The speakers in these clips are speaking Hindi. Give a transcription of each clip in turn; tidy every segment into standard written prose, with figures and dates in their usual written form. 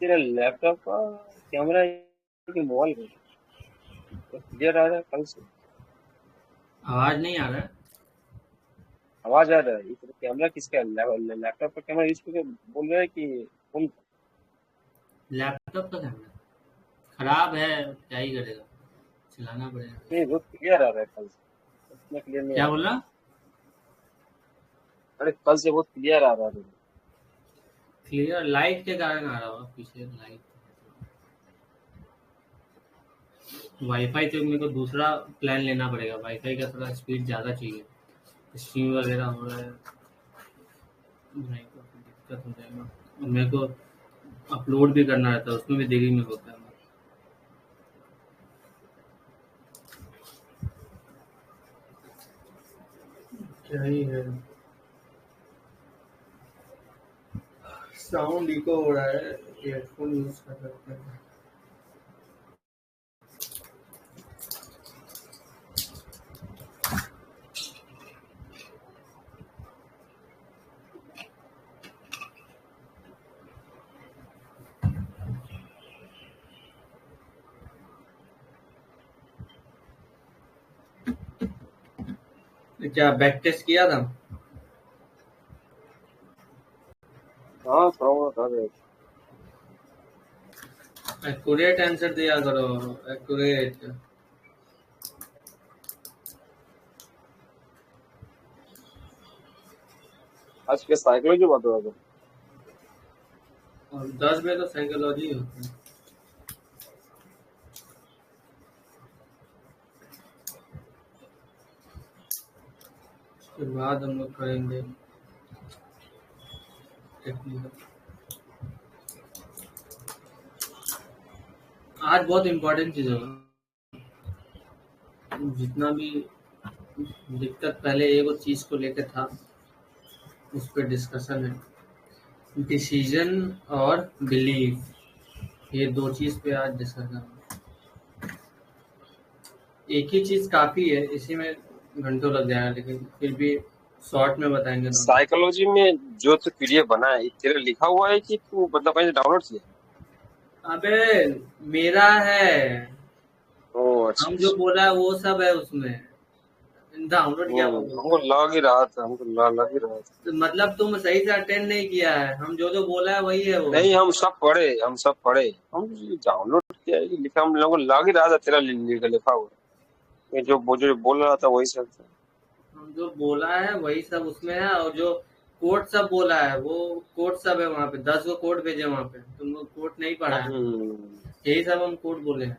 तेरा लैपटॉप का कैमरा है कि मोबाइल का क्लियर आ रहा है कल से। आवाज नहीं आ रहा है। आवाज आ रहा है। ये तेरा कैमरा किसका है? लैपटॉप का कैमरा यूज करके बोल रहा है कि फोन? लैपटॉप का कैमरा खराब है, क्या ही करेगा, चलाना पड़ेगा। नहीं, बहुत क्लियर आ रहा है कल से। इतना क्लियर नहीं आ क्या रहा। बोला? अरे कल से बहुत क्लियर आ रहा है। क्लियर लाइट के कारण आ रहा होगा, पीछे लाइट। वाईफाई तो मेरे को दूसरा प्लान लेना पड़ेगा, वाईफाई का थोड़ा स्पीड ज़्यादा चाहिए। स्ट्रीम वगैरह हो रहा है, नहीं तो फिर दिक्कत हो जाएगा। और मेरे को अपलोड भी करना रहता है, उसमें भी देरी में होता है। क्या ही है, साउंड इको हो रहा है, हेडफोन यूज कर सकते हैं। क्या बैक टेस्ट किया था? हाँ थोड़ा बहुत आ रहा है। एक्यूरेट आंसर दिया करो, एक्यूरेट। आज के साइकोलॉजी बात हो रहा था। और 10 में तो साइकोलॉजी होती है। उसके बाद हम लोग करेंगे टेक्निकल। आज बहुत इम्पोर्टेंट चीज़ होगा। जितना भी दिक्कत पहले एक चीज़ को लेकर था, उस पर डिस्कशन है। डिसीजन और बिलीफ, ये दो चीज़ पे आज डिस्कशन है। एक ही चीज़ काफ़ी है, इसी में घंटों लग जाएगा, लेकिन फिर भी शॉर्ट में बताएंगे दोनों। साइकोलॉजी में जो तू पीडीएफ बना है, ये तेरा लिखा हुआ है कि तू मतलब कहीं डाउनलोड किया? अबे मेरा है, ओह अच्छा हम जो अच्छा। बोला है वो सब है उसमें। डाउनलोड क्या हमको बोलते हैं? लग ही रहा था, हमको लग ही रहा था। तो मतलब तुम सही से अटेंड नहीं किया है, हम जो जो बोला है वही है वो। नहीं, हम सब पढ़े, हम सब पढ़े। हम डाउनलोड किया है कि लिखा, हम लोगों को लग ही रहा था तेरा लिखा हुआ है। ये जो बोल रहा था वही सब था। हम जो बोला है वही सब उसमें है, और जो कोड सब बोला है वो कोड सब है वहाँ पे। 10 गो कोड भेजे वहाँ पे, तुम लोग कोड नहीं पढ़ा है, हम्म। यही सब हम कोड बोले हैं।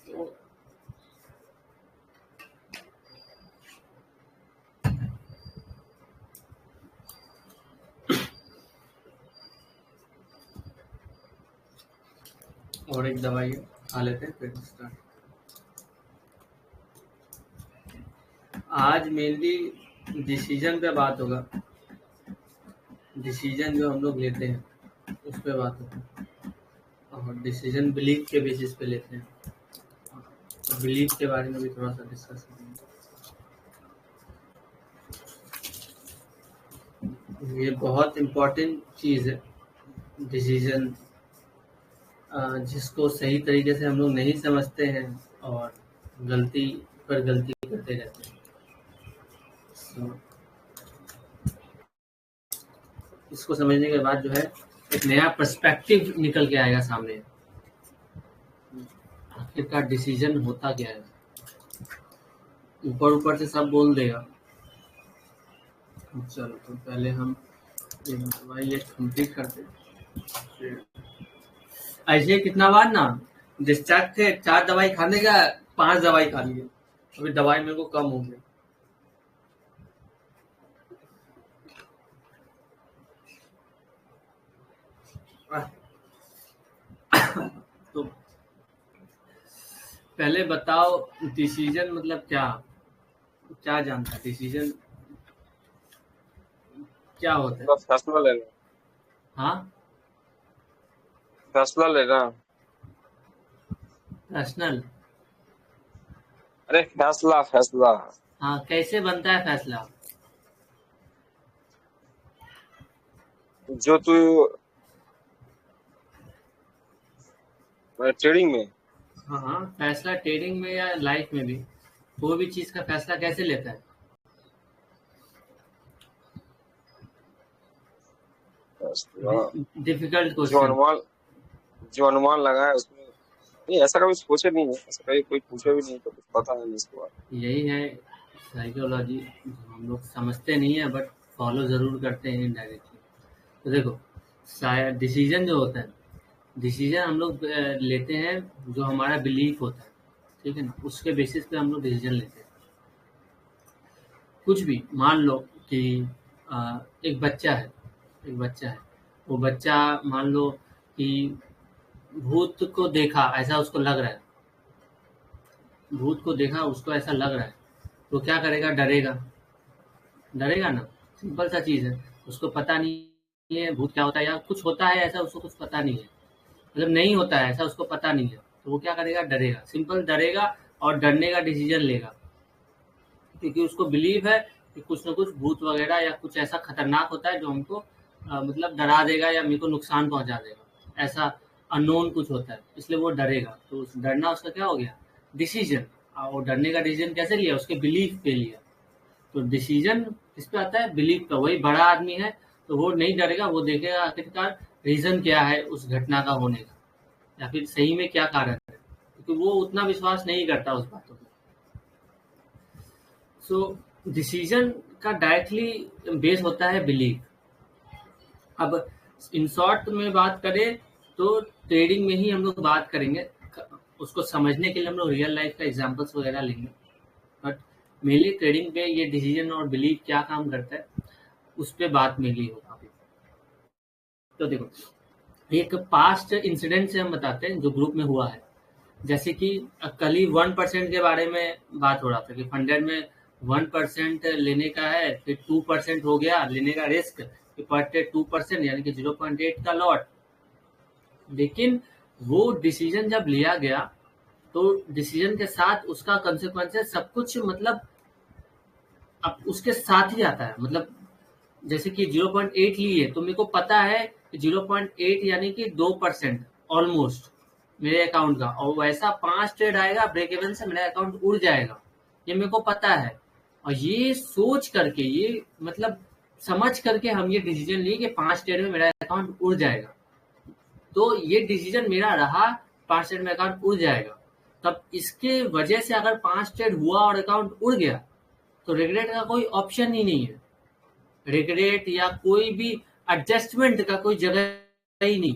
तो और एक दवाई है, खा लेते हैं फिर स्टार्ट। आज मेनली डिसीजन पे बात होगा। डिसीजन जो हम लोग लेते हैं उस पे बात होगा, और डिसीजन बिलीफ के बेसिस पे लेते हैं। बिलीफ के बारे में भी थोड़ा सा डिस्कस करेंगे। ये बहुत इम्पोर्टेंट चीज़ है डिसीजन, जिसको सही तरीके से हम लोग नहीं समझते हैं और गलती पर गलती करते रहते हैं। So, इसको समझने के बाद जो है एक नया पर्सपेक्टिव निकल के आएगा सामने। आखिरकार डिसीजन होता क्या है, ऊपर ऊपर से सब बोल देगा। चलो तो पहले हम ये दवाई ये कंप्लीट करते हैं। ऐसे कितना बार ना डिस्ट्रैक्ट थे, 4 दवाई खाने का, 5 दवाई खा लिए, अभी दवाई मेरे को कम हो गया। तो पहले बताओ, डिसीजन मतलब क्या, क्या जानता है डिसीजन क्या होता है? बस फैसला लेना। हाँ, फैसला लेना। पर्सनल। अरे फैसला फैसला। हाँ, कैसे बनता है फैसला? जो तू ट्रेडिंग में। हाँ हाँ, फैसला ट्रेडिंग में या लाइफ में भी कोई भी चीज का फैसला कैसे लेता है? फैसला। डिफिकल्ट जो क्वेश्चन। अनुमान जो अनुमान लगा है उसमें। नहीं, ऐसा कभी सोचे नहीं है, ऐसा कभी कोई पूछे भी नहीं, तो कुछ पता नहीं इसके बारे यही है साइकोलॉजी, जो हम लोग समझते नहीं है बट फॉलो जरूर करते हैं इनडायरेक्टली। तो देखो, शायद डिसीजन जो होता है, डिसीजन हम लोग लेते हैं जो हमारा बिलीफ होता है, ठीक है ना, उसके बेसिस पे हम लोग डिसीजन लेते हैं। कुछ भी मान लो कि एक बच्चा है, एक बच्चा है, वो बच्चा मान लो कि भूत को देखा, ऐसा उसको लग रहा है, भूत को देखा उसको ऐसा लग रहा है, तो क्या करेगा? डरेगा, डरेगा ना। सिंपल सा चीज़ है, उसको पता नहीं है भूत क्या होता है, या कुछ होता है ऐसा उसको कुछ पता नहीं है, मतलब नहीं होता है ऐसा उसको पता नहीं है, तो वो क्या करेगा? डरेगा, सिंपल डरेगा, और डरने का डिसीजन लेगा, क्योंकि उसको बिलीव है कि कुछ ना कुछ भूत वगैरह या कुछ ऐसा खतरनाक होता है जो हमको मतलब डरा देगा या मेरे को नुकसान पहुंचा देगा, ऐसा अननोन कुछ होता है, इसलिए वो डरेगा। तो उस डरना उसका क्या हो गया? डिसीजन। और डरने का डिसीजन कैसे लिया? उसके बिलीफ पे लिया। तो डिसीजन किस पे आता है? बिलीफ का। वही बड़ा आदमी है तो वो नहीं डरेगा, वो देखेगा आखिरकार रीजन क्या है उस घटना का होने का, या फिर सही में क्या कारण है, क्योंकि वो उतना विश्वास नहीं करता उस बातों पे। सो डिसीजन का डायरेक्टली बेस होता है बिलीफ। अब इन शॉर्ट में बात करें तो ट्रेडिंग में ही हम लोग बात करेंगे, उसको समझने के लिए हम लोग रियल लाइफ का एग्जांपल्स वगैरह लेंगे, बट मेनली ट्रेडिंग पे ये डिसीजन और बिलीफ क्या काम करता है उस पे बात मेनली होगा अभी। तो देखो, एक पास्ट इंसिडेंट से हम बताते हैं जो ग्रुप में हुआ है। जैसे कि कल ही 1% के बारे में बात हो रहा था कि 100 में 1% लेने का है, फिर 2% हो गया लेने का रिस्क, पर डे 2% यानी कि 0.8 का लॉट। लेकिन वो डिसीजन जब लिया गया तो डिसीजन के साथ उसका कंसिक्वेंसेस सब कुछ, मतलब अब उसके साथ ही आता है। मतलब जैसे कि 0.8 लिए तो मेरे को पता है कि 0.8 यानी कि 2% ऑलमोस्ट मेरे अकाउंट का, और वैसा 5 ट्रेड आएगा ब्रेक इवन से मेरा अकाउंट उड़ जाएगा, ये मेरे को पता है। और ये सोच करके, ये मतलब समझ करके हम ये डिसीजन लिए कि 5 ट्रेड में मेरा अकाउंट उड़ जाएगा, तो ये डिसीजन मेरा रहा, 5 ट्रेड में अकाउंट उड़ जाएगा। तब इसके वजह से अगर 5 ट्रेड हुआ और अकाउंट उड़ गया तो रिग्रेट का कोई ऑप्शन ही नहीं है, रिग्रेट या कोई भी एडजस्टमेंट का कोई जगह ही नहीं,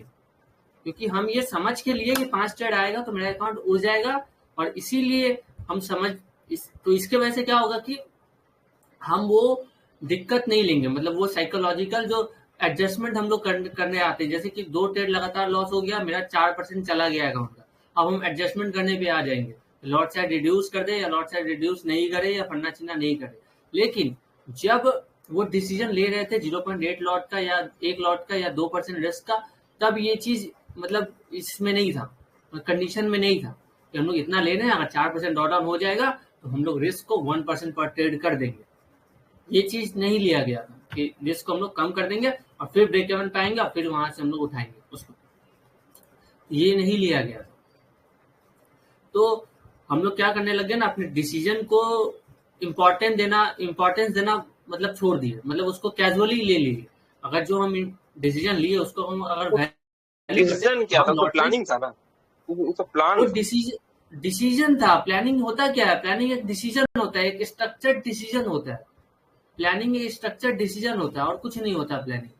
क्योंकि हम ये समझ के लिए कि 5 ट्रेड आएगा तो मेरा अकाउंट उड़ जाएगा, और इसीलिए हम समझ तो इसके वजह से क्या होगा कि हम वो दिक्कत नहीं लेंगे, मतलब वो साइकोलॉजिकल जो एडजस्टमेंट हम लोग करने आते हैं। जैसे कि 2 ट्रेड लगातार लॉस हो गया, मेरा 4% चला गया अकाउंट का, अब हम एडजस्टमेंट करने पे आ जाएंगे, लॉट साइड रिड्यूस कर दे या लॉट साइड रिड्यूस नहीं करे या फन्ना चिन्ना नहीं करे। लेकिन जब वो डिसीजन ले रहे थे 0.8 लॉट का या 1 लॉट का या 2% रिस्क का, तब ये चीज मतलब इसमें नहीं था, कंडीशन में नहीं था कि हम लोग इतना ले रहे हैं, अगर 4% ड्रॉ डाउन हो जाएगा तो हम लोग रिस्क को 1% पर ट्रेड कर देंगे। ये चीज नहीं लिया गया था कि रिस्क को हम लोग कम कर देंगे और फिर ब्रेक इवन पे आएंगे और फिर वहां से हम लोग उठाएंगे उसको, ये नहीं लिया गया था। तो हम लोग क्या करने लगे ना, अपने डिसीजन को इम्पोर्टेंस देना मतलब छोड़ दिए, मतलब उसको कैजुअली ले लिए। अगर जो हम डिसीजन लिए उसको हम अगर वैल्यू करते डिसीजन तो क्या था? हम तो लॉटरी, प्लानिंग था ना, वो तो प्लान वो था। डिसीजन था। प्लानिंग होता क्या है? प्लानिंग एक डिसीजन होता है, एक स्ट्रक्चर्ड डिसीजन होता है। प्लानिंग एक स्ट्रक्चर्ड डिसीजन होता है और कुछ नहीं होता। प्लानिंग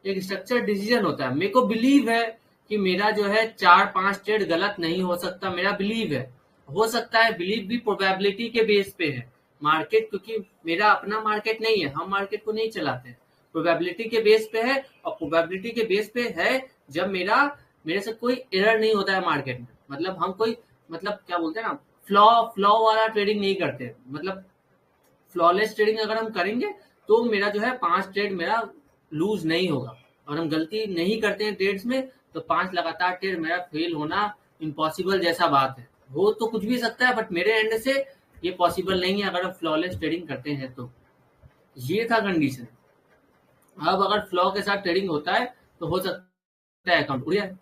एक स्ट्रक्चर्ड डिसीजन होता है। मेरे को बिलीव है कि मेरा जो है 4-5 ट्रेड गलत नहीं हो सकता, मेरा बिलीव है। हो सकता है, बिलीव भी प्रोबेबिलिटी के बेस पे है। मार्केट, क्योंकि मेरा अपना मार्केट नहीं है, हम मार्केट को नहीं चलाते हैं, प्रोबेबिलिटी के बेस पे है। और प्रोबेबिलिटी के बेस पे है जब मेरे से कोई एरर नहीं होता है मार्केट में, मतलब हम कोई, मतलब क्या बोलते हैं ना, फ्लॉ फ्लॉ वाला ट्रेडिंग नहीं करते। मतलब फ्लॉलेस ट्रेडिंग अगर हम करेंगे तो मेरा जो है 5 ट्रेड मेरा लूज नहीं होगा, और हम गलती नहीं करते हैं ट्रेड्स में तो 5 लगातार ट्रेड मेरा फेल होना इम्पॉसिबल जैसा बात है। हो तो कुछ भी सकता है, बट मेरे एंड से ये पॉसिबल नहीं है अगर हम फ्लॉलेस ट्रेडिंग करते हैं तो। ये था कंडीशन। अब अगर फ्लॉ के साथ ट्रेडिंग होता है तो हो सकता है अकाउंट उड़ जाए,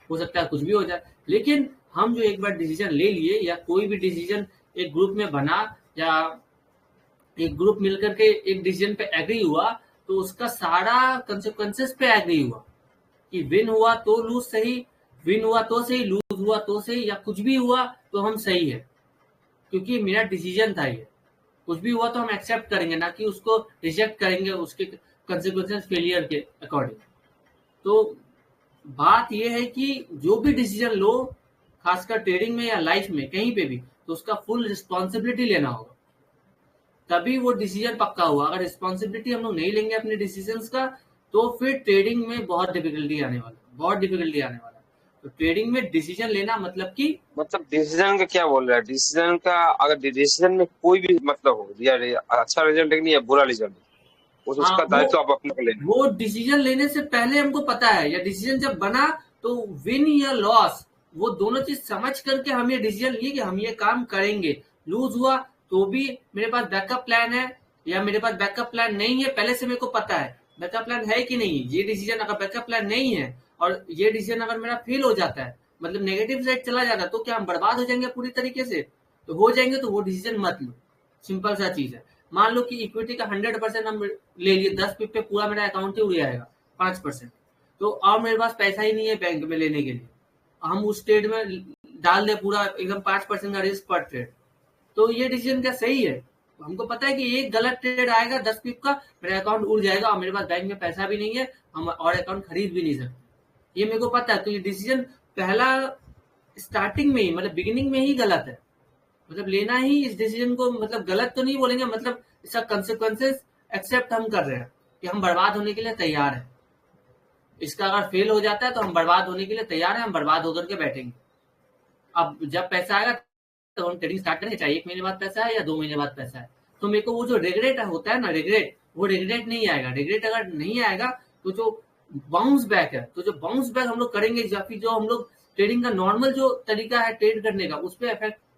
हो सकता है कुछ भी हो जाए। लेकिन हम जो एक बार डिसीजन ले लिए, या कोई भी डिसीजन एक ग्रुप में बना, या एक ग्रुप मिलकर के एक डिसीजन पे एग्री हुआ, तो उसका सारा कंसिक्वेंसेस पे एग्री हुआ कि विन हुआ तो लूज सही, विन हुआ तो सही, लूज हुआ तो सही, या कुछ भी हुआ तो हम सही है, क्योंकि मेरा डिसीजन था ये। कुछ भी हुआ तो हम एक्सेप्ट करेंगे, ना कि उसको रिजेक्ट करेंगे उसके कंसिक्वेंसेस फेलियर के अकॉर्डिंग। तो बात यह है कि जो भी डिसीजन लो, खासकर ट्रेडिंग में या लाइफ में कहीं पे भी, तो उसका फुल रिस्पॉन्सिबिलिटी लेना होगा, तभी वो डिसीजन पक्का हुआ। अगर रिस्पॉन्सिबिलिटी हम लोग नहीं लेंगे अपने डिसीजंस का, तो फिर ट्रेडिंग में बहुत डिफिकल्टी आने वाला है, बहुत डिफिकल्टी आने वाला है। तो ट्रेडिंग में डिसीजन लेना मतलब कि मतलब डिसीजन का क्या बोल रहा है? डिसीजन का, अगर डिसीजन में कोई भी मतलब हो या अच्छा रिजल्ट नहीं है, बुरा रिजल्ट, हाँ, उसका दायित्व तो आप अपने को लेना है। वो डिसीजन लेने से पहले हमको पता है, या डिसीजन जब बना तो विन या लॉस, वो दोनों चीज समझ करके हम ये डिसीजन लिए कि हम ये काम करेंगे। लूज हुआ तो भी मेरे पास बैकअप प्लान है, या मेरे पास बैकअप प्लान नहीं है, पहले से मेरे को पता है बैकअप प्लान है कि नहीं। ये डिसीजन अगर बैकअप प्लान नहीं है, और ये डिसीजन अगर मेरा फेल हो जाता है, मतलब नेगेटिव साइड चला जाता है, तो क्या हम बर्बाद हो जाएंगे पूरी तरीके से? तो हो जाएंगे, तो वो डिसीजन मत लो। सिंपल सा चीज है। मान लो कि इक्विटी का 100% हम ले लिए, 10 पिप पे पूरा मेरा अकाउंट ही उड़ जाएगा, 5%, तो अब मेरे पास पैसा ही नहीं है बैंक में लेने के लिए, हम उस ट्रेड में डाल दे पूरा एकदम 5% का रिस्क पर ट्रेड, तो ये डिसीजन क्या सही है? हमको पता है कि एक गलत ट्रेड आएगा 10 पिप का, मेरा अकाउंट उड़ जाएगा और मेरे पास बैंक में पैसा भी नहीं है, हम और अकाउंट खरीद भी नहीं सकते। ये मेरे को पता है, तो ये डिसीजन पहला स्टार्टिंग में ही, मतलब बिगिनिंग में ही गलत है। मतलब लेना ही इस डिसीजन को, मतलब गलत तो नहीं बोलेंगे, मतलब इसका कंसिक्वेंसेस एक्सेप्ट हम कर रहे हैं कि हम बर्बाद होने के लिए तैयार हैं। इसका अगर फेल हो जाता है तो हम बर्बाद होने के लिए तैयार हैं, हम बर्बाद होकर के बैठेंगे। अब जब पैसा आएगा तो हम ट्रेडिंग स्टार्ट करेंगे, चाहे 1 महीने बाद पैसा है या 2 महीने बाद पैसा है। तो मेरे को वो जो रिग्रेट होता है ना, रिग्रेट, वो रिग्रेट नहीं आएगा। रिग्रेट अगर नहीं आएगा तो जो बाउंस बैक है, तो जो बाउंस बैक हम लोग करेंगे, या फिर जो हम लोग ट्रेडिंग का नॉर्मल जो तरीका है ट्रेड करने का, उस पर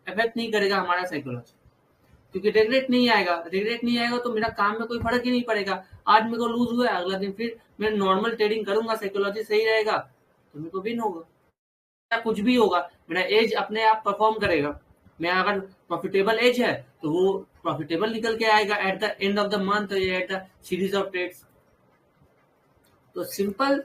इफेक्ट नहीं करेगा हमारा साइकोलॉजी, क्योंकि रिग्रेट नहीं आएगा। रिग्रेट नहीं आएगा तो मेरा काम में कोई फर्क ही नहीं पड़ेगा। आज मेरे को लूज हुआ है, अगला दिन फिर मैं नॉर्मल ट्रेडिंग करूंगा, साइकोलॉजी सही रहेगा तो मेरे को विन होगा, या कुछ भी होगा, मेरा एज अपने आप परफॉर्म करेगा। मैं अगर प्रॉफिटेबल एज है तो वो प्रॉफिटेबल निकल के आएगा at the end of the month, या at the series of trades. तो सिंपल,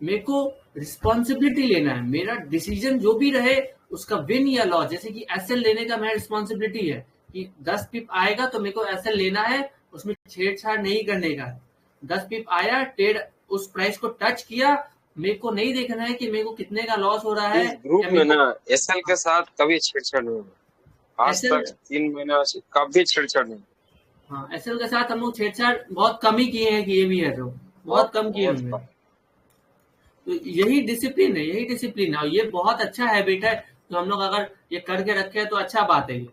मेरे को रिस्पॉन्सिबिलिटी लेना है। मेरा डिसीजन जो भी रहे उसका विन या लॉस, जैसे कि एसएल लेने का मेरा रिस्पॉन्सिबिलिटी है कि 10 पिप आएगा तो मेरे को एसएल लेना है, उसमें छेड़छाड़ नहीं करने का है। 10 पिप आया, ट्रेड उस प्राइस को टच किया, मेरे को नहीं देखना है कि मेरे को कितने का लॉस हो रहा है, इस ग्रुप या में मेरे को। ना एसएल के साथ कभी छेड़छाड़ नहीं हुआ आज एसएल, तक, 3 महीना से कभी छेड़छाड़ नहीं। हाँ, एसएल के साथ हम लोग छेड़छाड़ बहुत कम ही किए हैं, कि ये भी है तो बहुत बहुत कम किए बहुत होंगे। कम। तो यही डिसिप्लिन है, यही डिसिप्लिन है, और ये बहुत अच्छा हैबिट है। तो हम लोग अगर ये करके रखे तो अच्छा बात है ये।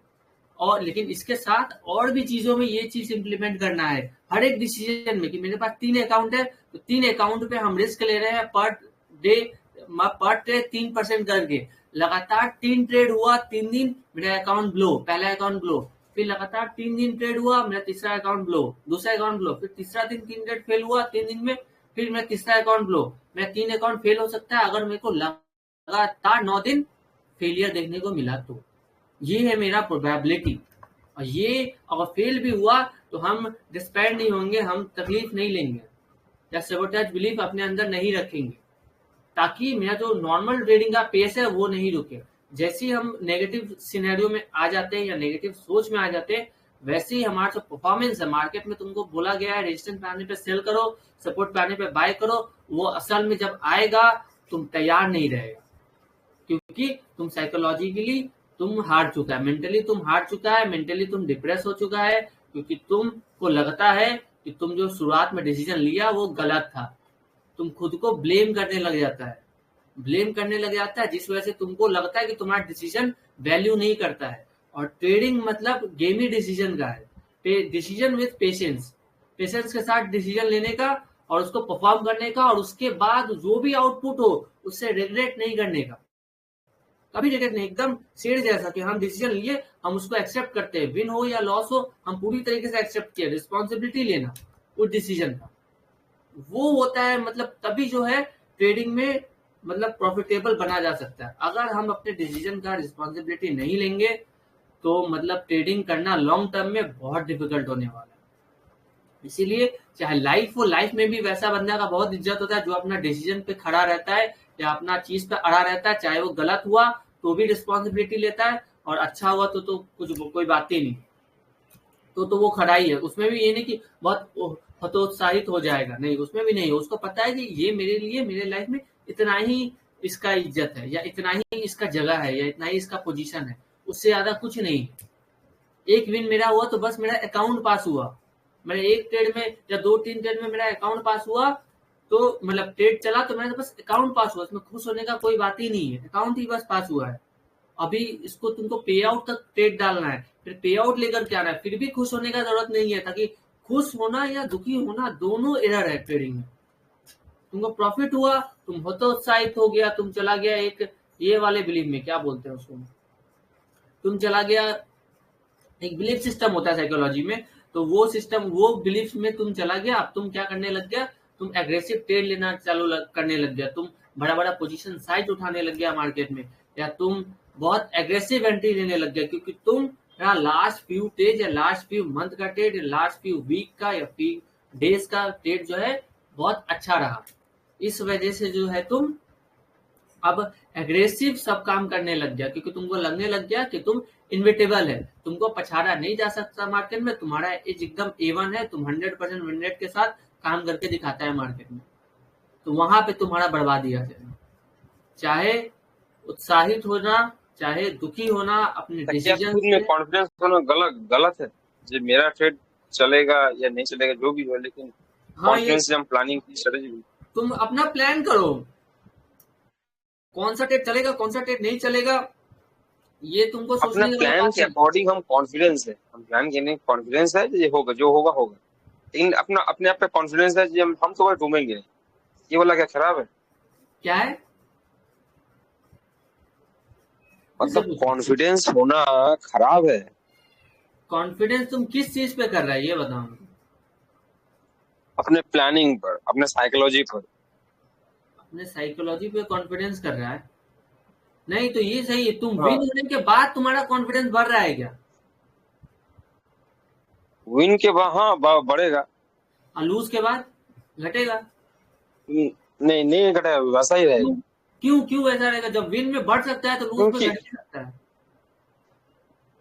और लेकिन इसके साथ और भी चीजों में ये चीज इंप्लीमेंट करना है, हर एक डिसीजन में, कि मेरे पास 3 अकाउंट है, तो 3 अकाउंट पे हम रिस्क ले रहे हैं पर डे, पर ट्रेड 3% करके। लगातार 3 ट्रेड हुआ, 3 दिन मेरा अकाउंट ब्लो, पहला अकाउंट ब्लो, फिर लगातार 3 दिन ट्रेड हुआ, मेरा तीसरा अकाउंट ब्लो, दूसरा अकाउंट ब्लो, फिर तीसरा दिन 3 ट्रेड फेल हुआ 3 दिन में, फिर मेरा तीसरा अकाउंट ब्लो। मेरा 3 अकाउंट फेल हो सकता है अगर मेरे को लगातार 9 दिन फेलियर देखने को मिला तो। ये है मेरा प्रोबेबिलिटी। और ये अगर फेल भी हुआ तो हम डिस्पैर नहीं होंगे, हम तकलीफ नहीं लेंगे, या सेबोटेज बिलीफ अपने अंदर नहीं रखेंगे, ताकि मेरा जो नॉर्मल ट्रेडिंग का पेस है वो नहीं रुके। जैसे ही हम नेगेटिव सिनेरियो में आ जाते हैं या नेगेटिव सोच में आ जाते हैं, वैसे ही हमारा जो परफॉर्मेंस है, मार्केट में तुमको बोला गया है रेजिस्टेंस पे आने पे सेल करो, सपोर्ट पे आने पे बाय करो, वो असल में जब आएगा तुम तैयार नहीं रहेगा, क्योंकि तुम साइकोलॉजिकली तुम हार चुका है, मेंटली तुम हार चुका है, मेंटली तुम डिप्रेस हो चुका है, क्योंकि तुमको लगता है कि तुम जो शुरुआत में डिसीजन लिया वो गलत था। तुम खुद को ब्लेम करने लग जाता है, ब्लेम करने लग जाता है, जिस वजह से तुमको लगता है कि तुम्हारा डिसीजन वैल्यू नहीं करता है। और ट्रेडिंग मतलब गेम ही डिसीजन का है, डिसीजन विथ पेशेंस, पेशेंस के साथ डिसीजन लेने का, और उसको परफॉर्म करने का, और उसके बाद जो भी आउटपुट हो उससे रिग्रेट नहीं करने का। कभी रिग्रेट नहीं, एकदम शेर जैसा कि हम डिसीजन लिए, हम उसको एक्सेप्ट करते हैं, विन हो या लॉस हो हम पूरी तरीके से एक्सेप्ट किए, रिस्पॉन्सिबिलिटी लेना उस डिसीजन का, वो होता है मतलब तभी जो है ट्रेडिंग में मतलब प्रॉफिटेबल बना जा सकता है। अगर हम अपने डिसीजन का रिस्पॉन्सिबिलिटी नहीं लेंगे तो मतलब ट्रेडिंग करना लॉन्ग टर्म में बहुत डिफिकल्ट होने वाला है। इसीलिए चाहे लाइफ हो, लाइफ में भी वैसा बंदा का बहुत इज्जत होता है जो अपना डिसीजन पे खड़ा रहता है या अपना चीज पे अड़ा रहता है, चाहे वो गलत हुआ तो भी रिस्पॉन्सिबिलिटी लेता है और अच्छा हुआ तो कुछ कोई बात ही नहीं, तो वो खड़ा ही है। उसमें भी ये नहीं कि बहुत हतोत्साहित हो जाएगा, नहीं उसमें भी नहीं, उसको पता है कि ये मेरे लिए मेरे लाइफ में इतना ही इसका इज्जत है या इतना ही इसका जगह है या इतना ही इसका पोजीशन है, उससे ज्यादा कुछ नहीं। एक विन मेरा हुआ तो बस मेरा अकाउंट पास हुआ, मैंने एक ट्रेड में या 2-3 ट्रेड में मेरा अकाउंट पास हुआ, तो मतलब ट्रेड चला तो मेरा बस अकाउंट पास हुआ, इसमें खुश होने का कोई बात ही नहीं है, अकाउंट ही बस पास हुआ है। अभी इसको तुमको पे आउट तक ट्रेड डालना है, फिर पे आउट लेकर के आना है, फिर भी खुश होने का जरूरत नहीं है, ताकि खुश होना या दुखी होना दोनों एरर है ट्रेडिंग में। तुमको प्रॉफिट हुआ, तुम हतोत्साहित हो गया, तुम चला गया एक ये वाले बिलीव में, क्या बोलते हैं उसको, तुम चला गया, एक बिलीफ सिस्टम होता है साइकोलॉजी में, तो वो सिस्टम वो बिलीफ में तुम चला गया। अब तुम क्या करने लग गया, तुम एग्रेसिव ट्रेड लेना करने लग गया, तुम बड़ा बड़ा पोजीशन साइज उठाने लग गया मार्केट में, या तुम बहुत एग्रेसिव एंट्री लेने लग गया, क्योंकि तुम लास्ट फ्यू डेज या लास्ट फ्यू मंथ का ट्रेड, लास्ट फ्यू वीक का या फ्यू डेज का ट्रेड जो है बहुत अच्छा रहा, इस वजह से जो है तुम अब एग्रेसिव सब काम करने लग गया, क्योंकि तुमको लगने लग गया कि तुम इनविटेबल है, तुमको पछाड़ा नहीं जा सकता मार्केट में, तुम्हारा एज एकदम A1 है, तुम 100% विन रेट के साथ काम करके दिखाता है मार्केट में, तो वहां पे तुम्हारा बर्बादी आ जाएगा। चाहे उत्साहित होना, चाहे दुखी होना अपने क्या डिसीजन खुद में से। कॉन्फिडेंस होना गलत गलत है? जो मेरा ट्रेड चलेगा या नहीं चलेगा जो भी हो, लेकिन हाँ, ये कॉन्फिडेंस से हम प्लानिंग की स्ट्रेटेजी, तुम अपना प्लान करो, कौन सा ट्रेड चलेगा कौन सा ट्रेड नहीं चलेगा, ये तुमको अपना सोचने की वाला प्लान बात के नहीं। अकॉर्डिंग हम कॉन्फिडेंस है, हम प्लान के नहीं कॉन्फिडेंस है, ये होगा जो होगा होगा, लेकिन अपना अपने आप पे कॉन्फिडेंस है कि हम तो वही घूमेंगे नहीं, ये वाला क्या खराब है? क्या है, फिर से मतलब पूछो। कॉन्फिडेंस होना खराब है? कॉन्फिडेंस तुम किस चीज पे कर रहा है ये बताओ मुझे। अपने प्लानिंग पर, अपने साइकोलॉजी पर। अपने साइकोलॉजी पे कॉन्फिडेंस कर रहा है, नहीं तो ये सही है, तुम विन हाँ, होने के बाद तुम्हारा कॉन्फिडेंस बढ़ रहा है क्या, विन के बाद हाँ बढ़ेगा। और लूज के बाद घटेगा। नहीं नहीं घटेगा, वैसा ही क्यों, रहेगा। क्यों क्यों ऐसा रहेगा, जब विन में बढ़ सकता है तो लूज में क्योंकि घट ही सकता है।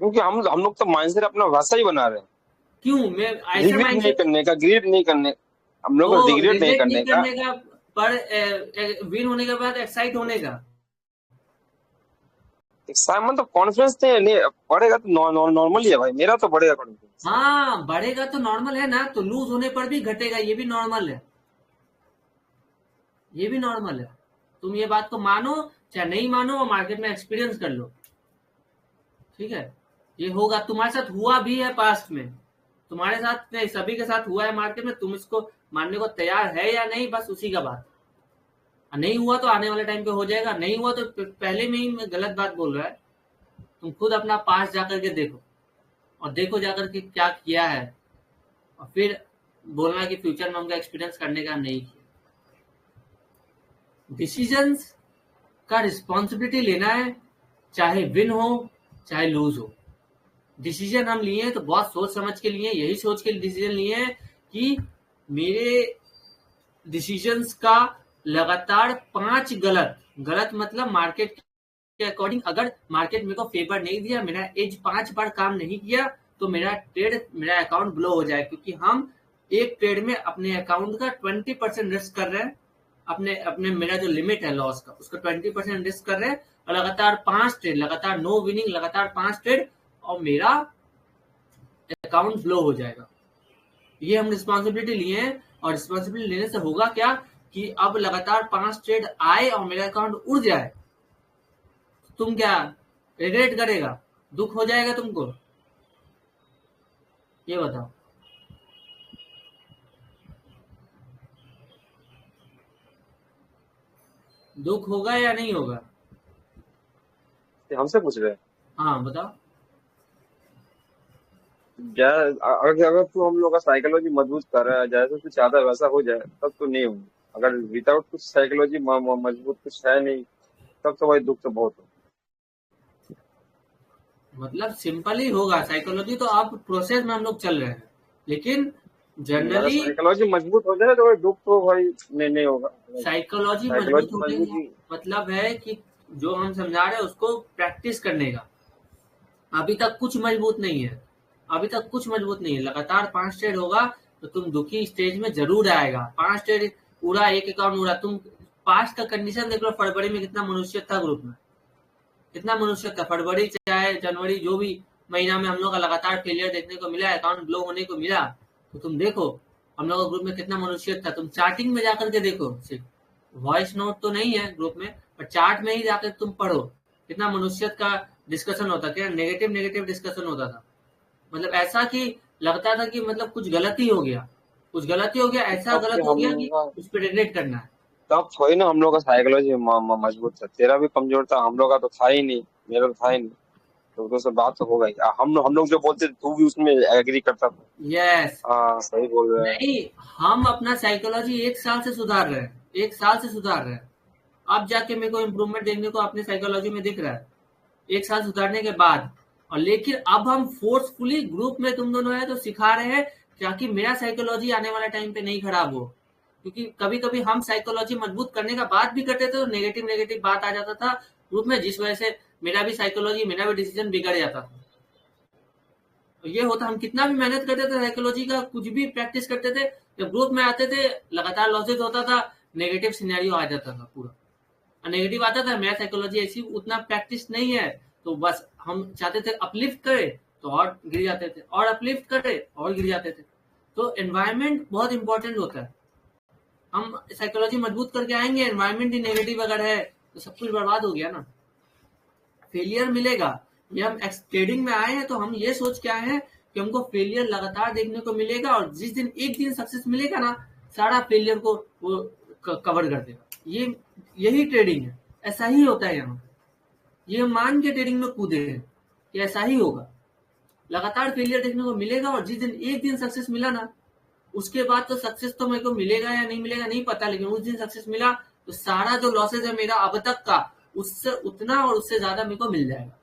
क्योंकि हम लोग तो माइंडसेट अपना वैसा ही बना रहे हैं, क्यों, मैं ऐसा रिग्रेट नहीं माइंडसेट, करने का, ग्रीड नहीं करने, हम लोग ओ को रिग्रेट नहीं रिग्रेट नहीं करने का। करने का, पर विन होने के बाद एक्साइट होने का। मतलब कॉन्फिडेंस नहीं बढ़ेगा तो नॉर्मल ही है भाई, मेरा तो बढ़ेगा कॉन्फिडेंस। हाँ बढ़ेगा तो नॉर्मल है ना, तो लूज होने पर भी घटेगा, ये भी नॉर्मल है, ये भी नॉर्मल है। तुम ये बात को मानो चाहे नहीं मानो, और मार्केट में एक्सपीरियंस कर लो, ठीक है, ये होगा, तुम्हारे साथ हुआ भी है पास्ट में, तुम्हारे साथ नहीं सभी के साथ हुआ है मार्केट में, तुम इसको मानने को तैयार है या नहीं, बस उसी का बात। नहीं हुआ तो आने वाले टाइम पे हो जाएगा, नहीं हुआ तो पहले में ही मैं गलत बात बोल रहा है। तुम खुद अपना पास्ट जाकर के देखो, और देखो जाकर के क्या किया है, और फिर बोलना कि फ्यूचर में हमको एक्सपीरियंस करने का नहीं किया। डिसीजंस का रिस्पॉन्सिबिलिटी लेना है, चाहे विन हो चाहे लूज हो। डिसीजन हम लिए हैं तो बहुत सोच समझ के लिए, यही सोच के डिसीजन लिए हैं कि मेरे डिसीजंस का लगातार 5 गलत, गलत मतलब मार्केट के अकॉर्डिंग, अगर मार्केट मेरे को फेवर नहीं दिया, मेरा एज 5 बार काम नहीं किया, तो मेरा ट्रेड, मेरा अकाउंट ब्लो हो जाए, क्योंकि हम एक ट्रेड में अपने अकाउंट का 20% रिस्क कर रहे हैं, अपने अपने मेरा जो लिमिट है लॉस का उसका 20% रिस्क कर रहे हैं, और लगातार 5 ट्रेड, लगातार नो विनिंग, लगातार 5 ट्रेड, और मेरा अकाउंट ब्लो हो जाएगा। ये हम रिस्पॉन्सिबिलिटी लिए हैं, और रिस्पॉन्सिबिलिटी लेने से होगा क्या कि अब लगातार 5 ट्रेड आए और मेरा अकाउंट उड़ जाए, तुम क्या रिग्रेट करेगा, दुख हो जाएगा तुमको, ये बताओ। दुख होगा या नहीं होगा, ये हमसे पूछ रहे हैं? हाँ बताओ। अगर अगर तू हम लोग का साइकोलॉजी मजबूत कर रहा है, जैसे तू चाहता है वैसा हो जाए, तब तो नहीं होगा। अगर विदाउट कुछ साइकोलॉजी मजबूत कुछ है नहीं, तब तो भाई दुख तो बहुत हो। मतलब सिंपल ही होगा, साइकोलॉजी तो आप प्रोसेस में हम लोग चल रहे हैं, लेकिन अगर जनरली साइकोलॉजी मजबूत हो जाए तो भाई दुख तो भाई नहीं होगा। साइकोलॉजी मजबूत साइकोलॉजी होने का मजबूती। मतलब है कि जो हम समझा रहे हैं उसको प्रैक्टिस करने का। अभी तक कुछ मजबूत नहीं है, अभी तक कुछ मजबूत नहीं है। लगातार 5 ट्रेड होगा तो तुम दुखी स्टेज में जरूर आएगा। 5 ट्रेड उड़ा, एक अकाउंट उड़ा, तुम पास्ट का कंडीशन देख लो। फरवरी में कितना मनुष्य था ग्रुप में, कितना मनुष्य था। फरवरी चाहे जनवरी, जो भी महीना में हम लोग का लगातार फेलियर देखने को मिला, अकाउंट ब्लो होने को मिला। तो तुम देखो हम लोग का ग्रुप में कितना मनुष्य था। तुम चार्टिंग में जाकर के देखो, सिर्फ वॉइस नोट तो नहीं है ग्रुप में, पर चार्ट में ही जाकर तुम पढ़ो कितना मनुष्य का डिस्कशन होता था, नेगेटिव नेगेटिव डिस्कशन होता था। मतलब ऐसा कि लगता था कि मतलब कुछ गलती हो गया, कुछ गलती हो गया, ऐसा तब गलत तो हो हम गया लोग कि का उस पर रिग्रेट करना है। तब थोड़ी ना हम लोग का साइकोलॉजी मजबूत था। तेरा भी कमजोर था, हम लोग का तो था ही नहीं, मेरा तो था ही नहीं। तो से बात तो होगा ही। हम लोग जो बोलते थे तू भी उसमें एग्री करता था। यस। हाँ सही बोल रहे हैं। नहीं, हम अपना साइकोलॉजी 1 साल से सुधार रहे हैं, 1 साल से सुधार रहे हैं। अब जाके मेरे को इम्प्रूवमेंट देखने को अपने साइकोलॉजी में दिख रहा है, 1 साल सुधारने के बाद। और लेकिन अब हम फोर्सफुली ग्रुप में तुम दोनों है तो सिखा रहे हैं, ताकि मेरा साइकोलॉजी आने वाला टाइम पे नहीं खराब हो। क्योंकि कभी कभी हम साइकोलॉजी मजबूत करने का बात भी करते थे तो नेगेटिव नेगेटिव बात आ जाता था ग्रुप में, जिस वजह से मेरा भी साइकोलॉजी, मेरा भी डिसीजन बिगड़ जाता था। तो ये होता, हम कितना भी मेहनत करते थे साइकोलॉजी का, कुछ भी प्रैक्टिस करते थे, जब ग्रुप में आते थे लगातार लॉसेज होता था, नेगेटिव सिनेरियो आ जाता था पूरा। नेगेटिव आता था। मेरा साइकोलॉजी ऐसी उतना प्रैक्टिस नहीं है, तो बस हम चाहते थे अपलिफ्ट करे तो और गिर जाते थे, और अपलिफ्ट करे और गिर जाते थे। तो एनवायरनमेंट बहुत इंपॉर्टेंट होता है। हम साइकोलॉजी मजबूत करके आएंगे, एनवायरनमेंट ही नेगेटिव अगर है तो सब कुछ बर्बाद हो गया ना, फेलियर मिलेगा। ये हम ट्रेडिंग में आए हैं तो हम ये सोच के आए हैं कि हमको फेलियर लगातार देखने को मिलेगा, और जिस दिन एक दिन सक्सेस मिलेगा ना, सारा फेलियर को वो कवर कर देगा। यही ट्रेडिंग है, ऐसा ही होता है यहाँ। ये हम मान के ट्रेडिंग में कूदे हैं कि ऐसा ही होगा, लगातार फेलियर देखने को मिलेगा, और जिस दिन एक दिन सक्सेस मिला ना, उसके बाद तो सक्सेस तो मेरे को मिलेगा या नहीं मिलेगा नहीं पता, लेकिन उस दिन सक्सेस मिला तो सारा जो लॉसेज है मेरा अब तक का, उससे उतना और उससे ज्यादा मेरे को मिल जाएगा।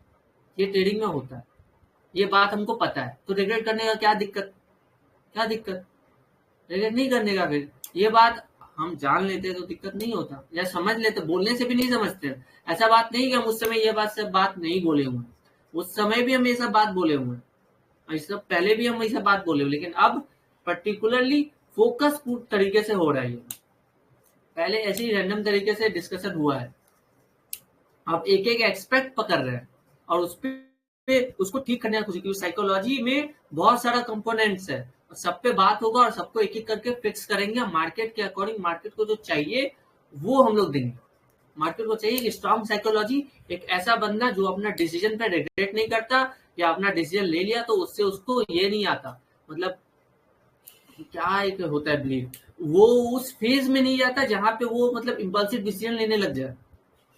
ये ट्रेडिंग में होता है, ये बात हमको पता है। तो रिग्रेट करने का क्या दिक्कत, क्या दिक्कत? रिग्रेट नहीं करने का। फिर ये बात हम जान लेते तो दिक्कत नहीं होता, या समझ लेते, बोलने से भी नहीं समझते। ऐसा बात नहीं कि हम उस समय ये बात से बात नहीं बोले हुए, उस समय भी हम ये सब बात बोले हुए हैं, इससे पहले भी हम ये सब बात बोले हुए, लेकिन अब पर्टिकुलरली फोकस पूर्ण तरीके से हो रहा है ये। पहले ऐसे ही रैंडम तरीके से डिस्कशन हुआ है, अब एक एक एक्सपेक्ट पकड़ रहे हैं और उस पे उसको ठीक करने का कोशिश, क्योंकि साइकोलॉजी में बहुत सारा कंपोनेंट्स है, और सब पे बात होगा और सबको एक एक करके फिक्स करेंगे मार्केट के अकॉर्डिंग। मार्केट को जो चाहिए वो हम लोग देंगे। मार्केट को चाहिए कि स्ट्रॉन्ग साइकोलॉजी, एक ऐसा बंदा जो अपना डिसीजन पे रिग्रेट नहीं करता, या अपना डिसीजन ले लिया तो उससे उसको ये नहीं आता, मतलब क्या एक होता है बिलीव, वो उस फेज में नहीं जाता जहां पे वो मतलब इम्पल्सिव डिसीजन लेने लग जाए,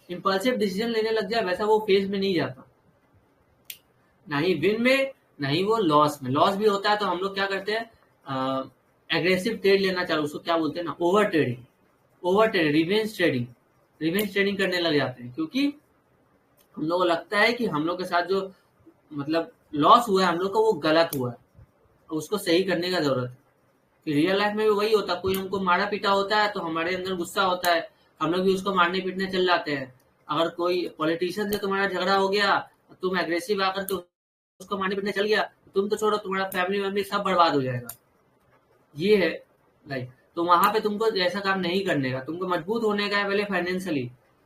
इम्पल्सिव डिसीजन लेने लग जाए, वैसा वो फेज में नहीं जाता। ना ही विन में, ना ही वो लॉस में। लॉस भी होता है तो हम लोग क्या करते हैं, एग्रेसिव ट्रेड लेना चालू, उसको क्या बोलते हैं ना, over trading, over trade, revenge trading, revenge trading करने लग जाते हैं। क्योंकि हम लोग को लगता है कि हम लोग के साथ जो मतलब लॉस हुआ है हम लोग को वो गलत हुआ है, और उसको सही करने का जरूरत है। कि रियल लाइफ में भी वही होता है, कोई हमको मारा पीटा होता है तो हमारे अंदर गुस्सा होता है, हम लोग भी उसको मारने पीटने चल जाते हैं। अगर कोई पॉलिटिशियन से तुम्हारा झगड़ा हो गया, तुम एग्रेसिव आकर तो उसको मारने पीटने चल गया, तुम तो छोड़ो, तुम्हारा फैमिली वैमिली सब बर्बाद हो जाएगा। ये है लाइफ। तो वहां पे तुमको ऐसा काम नहीं करने का, तुमको मजबूत होने का है। पहले फाइनेंशियली,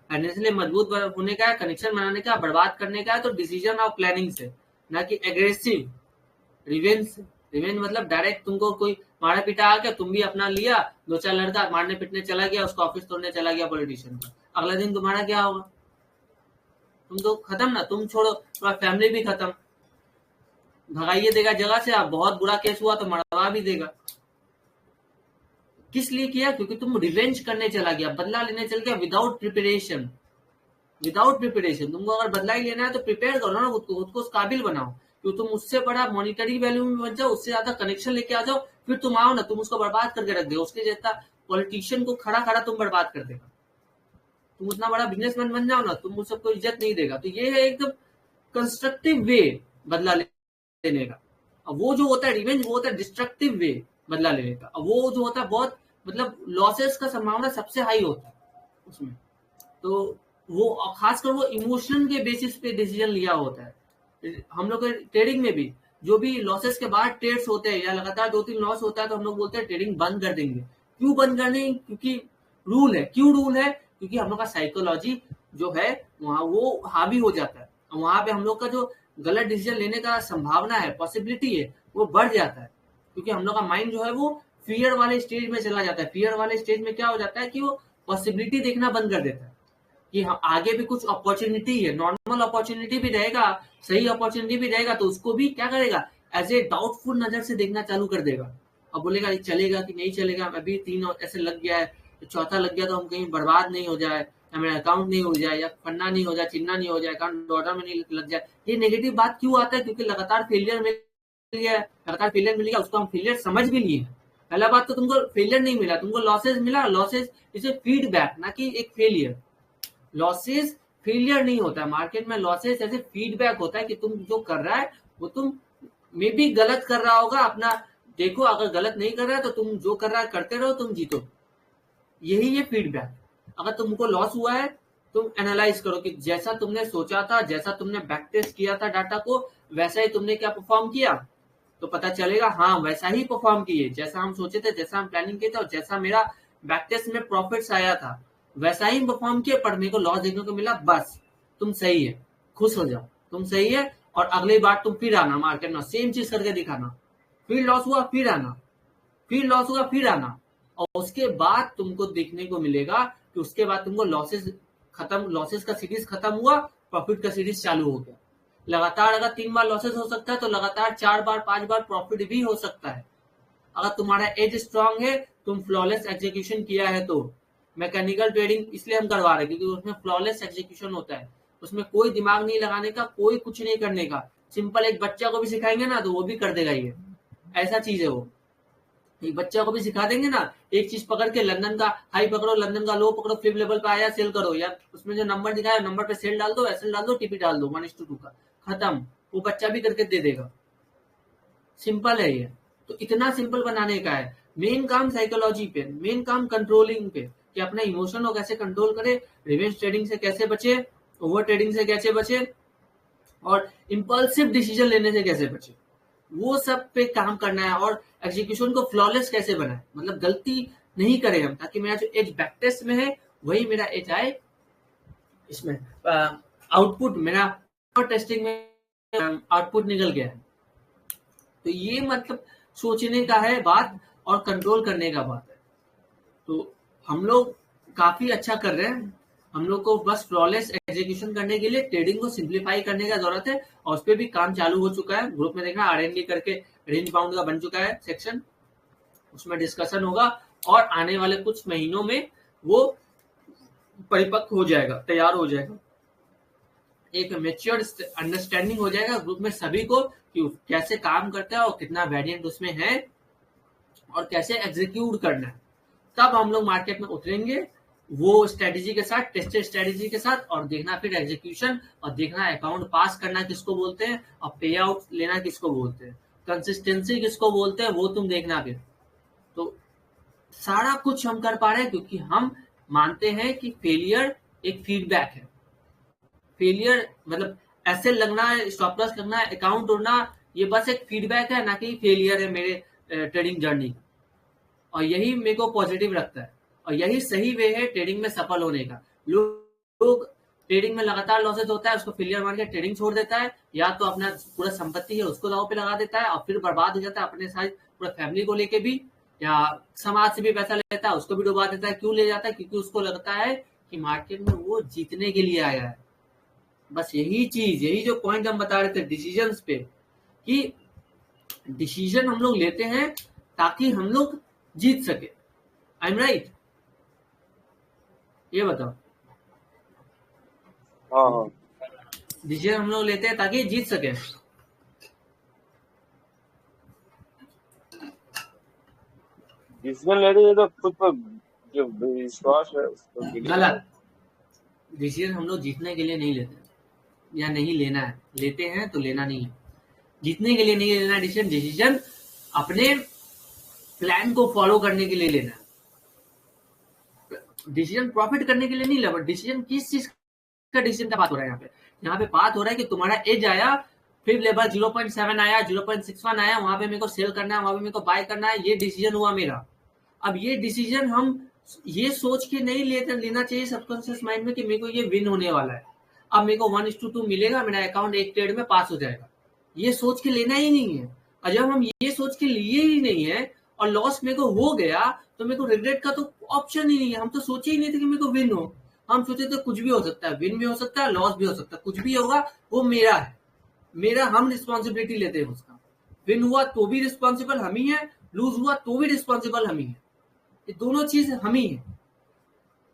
फाइनेंशियली मजबूत होने का है, कनेक्शन बनाने का, बर्बाद करने का है तो डिसीजन और प्लानिंग से, ना कि एग्रेसिव रिवेंज। रिवेंज मतलब डायरेक्ट तुमको कोई मारा पीटा आ गया, तुम भी अपना लिया, दो चार लड़का मारने पीटने चला गया, उसका ऑफिस तोड़ने चला गया पॉलिटिशियन का, अगला दिन तुम्हारा क्या होगा? तुम तो खत्म ना, तुम छोड़ो, तुम्हारा फैमिली भी खत्म, भगाइए देगा जगह से। आप बहुत बुरा केस हुआ तो मरवा भी देगा। किस लिए किया? क्योंकि तुम रिवेंज करने चला गया, बदला लेने चल गया विदाउट प्रिपरेशन। Without preparation. तुमको अगर बदला ही लेना है तो प्रिपेयर करो ना, खुद को उस काबिल बनाओ कि तुम उससे बड़ा मॉनिटरी वैल्यू में बन जाओ, उससे ज्यादा कनेक्शन लेके आ जाओ, फिर तुम आओ ना, तुम उसको बर्बाद करके रख दो। उसके जैसा पॉलिटिशियन को खड़ा खड़ा तुम बर्बाद कर देगा। तुम उतना बड़ा बिजनेसमैन बन जाओ ना, तुम सबको इज्जत नहीं देगा। तो ये है एकदम कंस्ट्रक्टिव वे बदला लेने का। अब वो जो होता है रिवेंज, वो होता है डिस्ट्रक्टिव वे बदला लेने का। अब वो जो होता है बहुत मतलब लॉसेस का संभावना सबसे हाई होता है उसमें। तो वो खासकर वो इमोशन के बेसिस पे डिसीजन लिया होता है। हम लोग ट्रेडिंग में भी जो भी लॉसेस के बाद ट्रेड्स होते हैं या लगातार 2-3 लॉस होता है तो हम लोग बोलते हैं ट्रेडिंग बंद कर देंगे। क्यों बंद कर देंगे? क्योंकि रूल है। क्यों रूल है? क्योंकि हम लोग का साइकोलॉजी जो है वहां वो हावी हो जाता है। वहां पे हम लोग का जो गलत डिसीजन लेने का संभावना है, पॉसिबिलिटी है, वो बढ़ जाता है। क्योंकि हम लोग का माइंड जो है वो फियर वाले स्टेज में चला जाता है। फियर वाले स्टेज में क्या हो जाता है कि वो पॉसिबिलिटी देखना बंद कर देता है कि हाँ आगे भी कुछ अपॉर्चुनिटी है। नॉर्मल अपॉर्चुनिटी भी रहेगा, सही अपॉर्चुनिटी भी रहेगा, तो उसको भी क्या करेगा, एज ए डाउटफुल नजर से देखना चालू कर देगा। अब बोलेगा चलेगा कि नहीं चलेगा, अभी 3 ऐसे लग गया है, तो चौथा लग गया तो हम कहीं बर्बाद नहीं हो जाए, या मेरा अकाउंट नहीं हो जाए, या पन्ना नहीं हो जाए, चिन्ना नहीं हो जाए, अकाउंट ऑर्डर में नहीं लग जाए। ये नेगेटिव बात क्यों आता है? क्योंकि लगातार फेलियर मिल गया, लगातार फेलियर मिल गया, उसको हम फेलियर समझ भी लिए। पहला बात तो तुमको फेलियर नहीं मिला, तुमको लॉसेज मिला। लॉसेज इज ए फीडबैक, ना कि एक फेलियर। लॉसेस फेलियर नहीं होता है मार्केट में। लॉसेस ऐसे फीडबैक होता है कि तुम जो कर रहा है वो तुम मे भी गलत कर रहा होगा। अपना देखो, अगर गलत नहीं कर रहा है तो तुम जो कर रहा है करते रहो, तुम जीतो। यही है फीडबैक। अगर तुमको लॉस हुआ है, तुम एनालाइज करो कि जैसा तुमने सोचा था, जैसा तुमने बैक टेस्ट किया था डाटा को, वैसा ही तुमने क्या परफॉर्म किया, तो पता चलेगा हाँ वैसा ही परफॉर्म किए, जैसा हम सोचे थे, जैसा हम प्लानिंग किए थे, और जैसा मेरा बैक टेस्ट में प्रॉफिट्स आया था वैसा ही परफॉर्म किए, पर मेरे को लॉस देखने को मिला। बस तुम सही है, खुश हो जाओ, तुम सही है। और अगली बार तुम फिर आना मार्केट में, सेम चीज करके दिखाना। फिर लॉस हुआ फिर आना, फिर लॉस हुआ फिर आना, और उसके बाद तुमको देखने को मिलेगा कि उसके बाद तुमको लॉसेस खत्म, लॉसेस का सीरीज खत्म हुआ, प्रॉफिट का सीरीज चालू हो गया। लगातार अगर 3 बार लॉसेस हो सकता है तो लगातार 4 बार 5 बार प्रॉफिट भी हो सकता है। अगर तुम्हारा एज स्ट्रांग है, तुम फ्लॉलेस एग्जीक्यूशन किया है तो। मैकेनिकल ट्रेडिंग इसलिए हम करवा रहे हैं क्योंकि उसमें फ्लॉलेस एग्जीक्यूशन होता है। उसमें कोई दिमाग नहीं लगाने का, कोई कुछ नहीं करने का। सिंपल एक बच्चा को भी सिखाएंगे ना तो वो भी कर देगा। ये ऐसा चीज है। वो एक बच्चा को भी सिखा देंगे ना, एक चीज पकड़ के लंदन का हाई पकड़ो, लंदन का लो पकड़ो, फ्लिप लेवल पे आया सेल करो, या उसमें जो नंबर दिखाया नंबर पे सेल डाल दो, एसएल डाल दो, टीपी डाल दो 1:2 का, खत्म। वो बच्चा भी करके दे देगा। सिंपल है ये। तो इतना सिंपल बनाने का है। मेन काम साइकोलॉजी पे, मेन काम कंट्रोलिंग पे, कि अपना इमोशन को कैसे कंट्रोल करे, रिवेंज ट्रेडिंग से कैसे बचे, ओवर ट्रेडिंग से कैसे बचे, और इम्पल्सिव डिसीजन लेने से कैसे बचे, वो सब पे काम करना है। और एग्जीक्यूशन को फ्लॉलेस कैसे बनाए, मतलब गलती नहीं करें हम, ताकि मेरा जो एज बैक टेस्ट में है वही मेरा एज आए इसमें। आउटपुट मेरा टेस्टिंग में आउटपुट निकल गया है। तो ये मतलब सोचने का है बात, और कंट्रोल करने का बात है। तो हम लोग काफी अच्छा कर रहे हैं। हम लोग को बस फ्लॉलेस एग्जीक्यूशन करने के लिए ट्रेडिंग को सिंप्लीफाई करने का जरूरत है, और उस पर भी काम चालू हो चुका है। ग्रुप में देखना आरएनडी करके रेंज बाउंड का बन चुका है सेक्शन, उसमें डिस्कशन होगा, और आने वाले कुछ महीनों में वो परिपक्व हो जाएगा, तैयार हो जाएगा। एक मेच्योर अंडरस्टैंडिंग हो जाएगा ग्रुप में सभी को कि कैसे काम करता है और कितना वेरिएंट उसमें है और कैसे एग्जीक्यूट करना है। तब हम लोग मार्केट में उतरेंगे वो स्ट्रेटेजी के साथ, टेस्टेड स्ट्रेटेजी के साथ, और देखना फिर एग्जीक्यूशन, और देखना अकाउंट पास करना किसको बोलते हैं, और पे आउट लेना किसको बोलते हैं, कंसिस्टेंसी किसको बोलते हैं, वो तुम देखना फिर। तो सारा कुछ हम कर पा रहे हैं क्योंकि हम मानते हैं कि फेलियर एक फीडबैक है। फेलियर मतलब ऐसे लगना, स्टॉप लॉस लगना, अकाउंट तोड़ना, ये बस एक फीडबैक है, ना कि फेलियर है मेरे ट्रेडिंग जर्नी का। और यही मेरे को पॉजिटिव लगता है, और यही सही वे है ट्रेडिंग में सफल होने का। लोग ट्रेडिंग में लगातार लॉसेस होता है, उसको फेलियर मान के ट्रेडिंग छोड़ देता है, या तो अपना पूरा संपत्ति है उसको दाव पे लगा देता है और फिर बर्बाद हो जाता है, अपने साथ पूरा फैमिली को लेके भी, या समाज से भी पैसा लेता है उसको भी डुबा देता है। क्यों ले जाता है? क्योंकि उसको लगता है कि मार्केट में वो जीतने के लिए आया है। बस यही चीज, यही जो पॉइंट हम बता रहे थे डिसीजन पे, कि डिसीजन हम लोग लेते हैं ताकि हम लोग जीत सके। I am right? ये बताओ। हाँ हाँ। डिसीजन हम लोग लेते हैं ताकि जीत सके। डिसीजन ले रही है तो खुद पर जो विश्वास है उस पर बिलीव करो। गलत। डिसीजन हम लोग जीतने के लिए नहीं लेते, या नहीं लेना है। लेते हैं तो लेना नहीं है। जीतने के लिए नहीं लेना डिसीजन। डिसीजन अपने प्लान को फॉलो करने के लिए लेना है। डिसीजन प्रॉफिट करने के लिए नहीं लेना। डिसीजन किस चीज का डिसीजन का बात हो रहा है यहाँ पे? यहाँ पे बात हो रहा है कि तुम्हारा एज आया, फिर लेवल 0.7 आया, 0.61 आया, वहां पे मेरे को सेल करना है, वहां पे मेरे को बाय करना है, ये डिसीजन हुआ मेरा। अब ये डिसीजन हम ये सोच के नहीं लेना चाहिए सबकॉन्शियस माइंड में कि मेरे को ये विन होने वाला है, अब मेरे को 1:2 मिलेगा, मेरा अकाउंट एक ट्रेड में पास हो जाएगा। ये सोच के लेना ही नहीं है। और जब हम ये सोच के लिए ही नहीं है और लॉस मेरे को हो गया, तो मेरे को रिग्रेट का तो ऑप्शन ही नहीं है। हम तो सोचे ही नहीं थे कि मेरे को विन हो। हम सोचे तो कुछ भी हो सकता है, विन भी हो सकता है, लॉस भी हो सकता है, कुछ भी होगा वो मेरा है। मेरा, हम रिस्पॉन्सिबिलिटी लेते हैं उसका। विन हुआ तो भी रिस्पॉन्सिबल हम ही है, लूज हुआ तो भी रिस्पॉन्सिबल हम ही है। ये दोनों चीज हम ही है।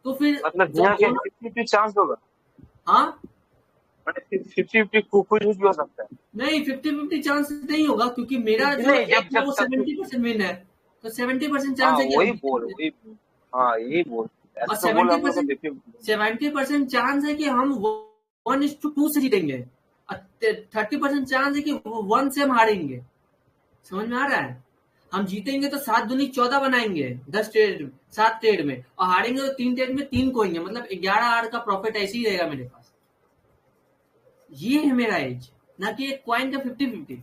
तो फिर मतलब जब यहाँ के दोनों, 50-50 चांस होगा। हाँ, मतलब 50-50 कुछ भी हो सकता है। नहीं 50-50 चांस नहीं होगा, क्योंकि मेरा जो नहीं, जब एज है जब वो तक 70% विन है। तो 70% हाँ चांस है कि हम वही बोल जीतेंगे। वही हाँ यही बोल। और ऐसे तो बोल हम लोग को 70% देखिए। 70% चांस है कि हम 1:2 से जीतेंगे। और 30% चांस है कि 1 से हम हारेंगे। समझ में आ रहा है? हम जीतेंगे तो 7 दूनी 14 बनाएंगे 10 ट्रेड में, 7 ट्रेड में, और हारेंगे तो 3 ट्रेड में 3 कोएंगे, मतलब 11 आर का प्रॉफिट ऐसे ही रहेगा मेरे पास। ये है मेरा एज, ना कि एक क्वाइन का 50-50।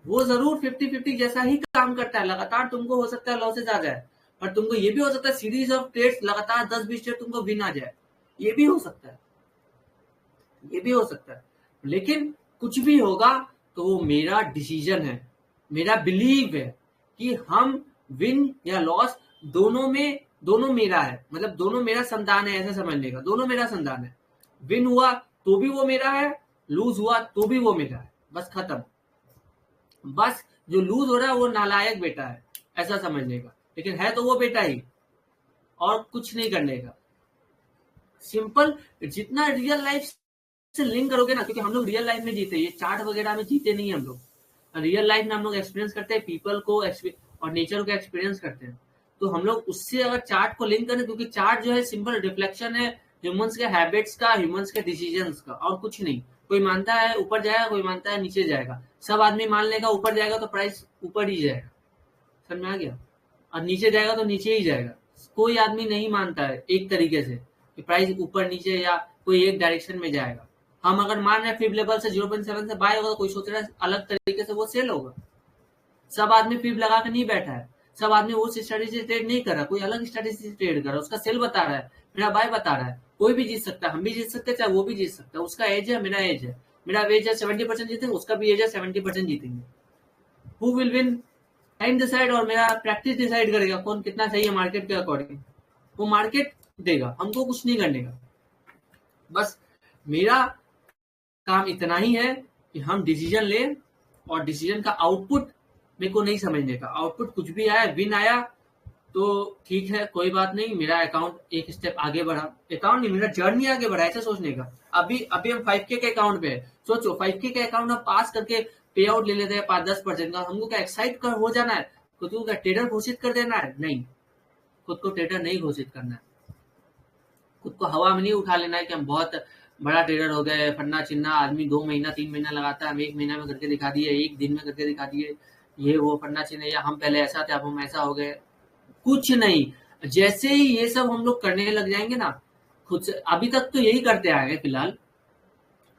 वो जरूर 50-50 जैसा ही काम करता है। लगातार तुमको हो सकता है लॉसेज आ जाए, पर तुमको ये भी हो सकता है सीरीज ऑफ ट्रेड्स लगातार 10-20 ट्रेड तुमको विन आ जाए। ये भी हो सकता है, ये भी हो सकता है। लेकिन कुछ भी होगा तो वो मेरा डिसीजन है, मेरा बिलीव है कि हम विन या लॉस दोनों मेरा है। मतलब दोनों मेरा संतान है, ऐसा समझने का। दोनों मेरा संतान है। विन हुआ तो भी वो मेरा है, लूज हुआ तो भी वो मेरा है। बस खत्म। बस जो लूज हो रहा है वो नालायक बेटा है, ऐसा समझने का। लेकिन है तो वो बेटा ही, और कुछ नहीं करने का। सिंपल। जितना रियल लाइफ से लिंक करोगे ना, क्योंकि हम लोग रियल लाइफ में जीते, ये चार्ट वगैरह में जीते नहीं हम लोग। रियल लाइफ में हम लोग एक्सपीरियंस करते हैं पीपल को और नेचर को एक्सपीरियंस करते हैं। तो हम लोग उससे अगर चार्ट को लिंक करें, क्योंकि चार्ट जो है सिंपल रिफ्लेक्शन है ह्यूमंस के हैबिट्स का, ह्यूमंस के डिसीजंस का, और कुछ नहीं। कोई मानता है ऊपर जाएगा, कोई मानता है नीचे जाएगा। सब आदमी मान लेगा ऊपर जाएगा तो प्राइस ऊपर ही जाएगा। समझ में आ गया? और नीचे जाएगा तो नीचे ही जाएगा। कोई आदमी नहीं मानता है एक तरीके से कि प्राइस ऊपर नीचे या कोई एक डायरेक्शन में जाएगा। हम अगर मान रहे हैं फिब लेवल से 0.7 से बाय होगा, तो कोई सोच रहा है अलग तरीके से वो सेल होगा। सब आदमी फिब लगा के नहीं बैठा है। सब आदमी उस स्ट्रेटेजी से ट्रेड नहीं कर रहा, कोई अलग स्ट्रेटेजी से ट्रेड कर रहा है। उसका सेल बता रहा है, मेरा बाय बता रहा है। कोई भी जीत सकता है, हम भी जीत सकते हैं, चाहे वो भी जीत सकता है। उसका एज है, मेरा एज है। मेरा एज है 70% जीतेंगे, उसका भी एज है 70% जीतेंगे। Who will win? Time decide, और मेरा प्रैक्टिस डिसाइड करेगा कौन कितना सही है मार्केट के अकॉर्डिंग। वो मार्केट देगा, हमको कुछ नहीं करने का। बस मेरा काम इतना ही है कि हम डिसीजन लें, और डिसीजन का आउटपुट मेरे को नहीं समझने का। आउटपुट कुछ भी आया, विन आया तो ठीक है, कोई बात नहीं। मेरा अकाउंट एक स्टेप आगे बढ़ा, अकाउंट नहीं, मेरा जर्नी आगे बढ़ा, ऐसा सोचने का। अभी अभी हम 5K के अकाउंट पे है। सोचो 5K के अकाउंट हम पास करके पे आउट ले लेते हैं 5-10% का। हमको क्या एक्साइट कर हो जाना है? खुद को क्या ट्रेडर घोषित कर देना है? नहीं, खुद को ट्रेडर नहीं घोषित करना है। खुद को हवा में नहीं उठा लेना है कि हम बहुत बड़ा ट्रेडर हो गए, फन्ना चिन्ना। आदमी 2 महीना 3 महीना लगाता है, हम 1 महीना में करके दिखा दिए, 1 दिन में करके दिखा दिए, ये वो फन्ना चिन्ह, या हम पहले ऐसा थे अब हम ऐसा हो गए। कुछ नहीं। जैसे ही ये सब हम लोग करने लग जाएंगे ना खुद से, अभी तक तो यही करते आए हैं फिलहाल,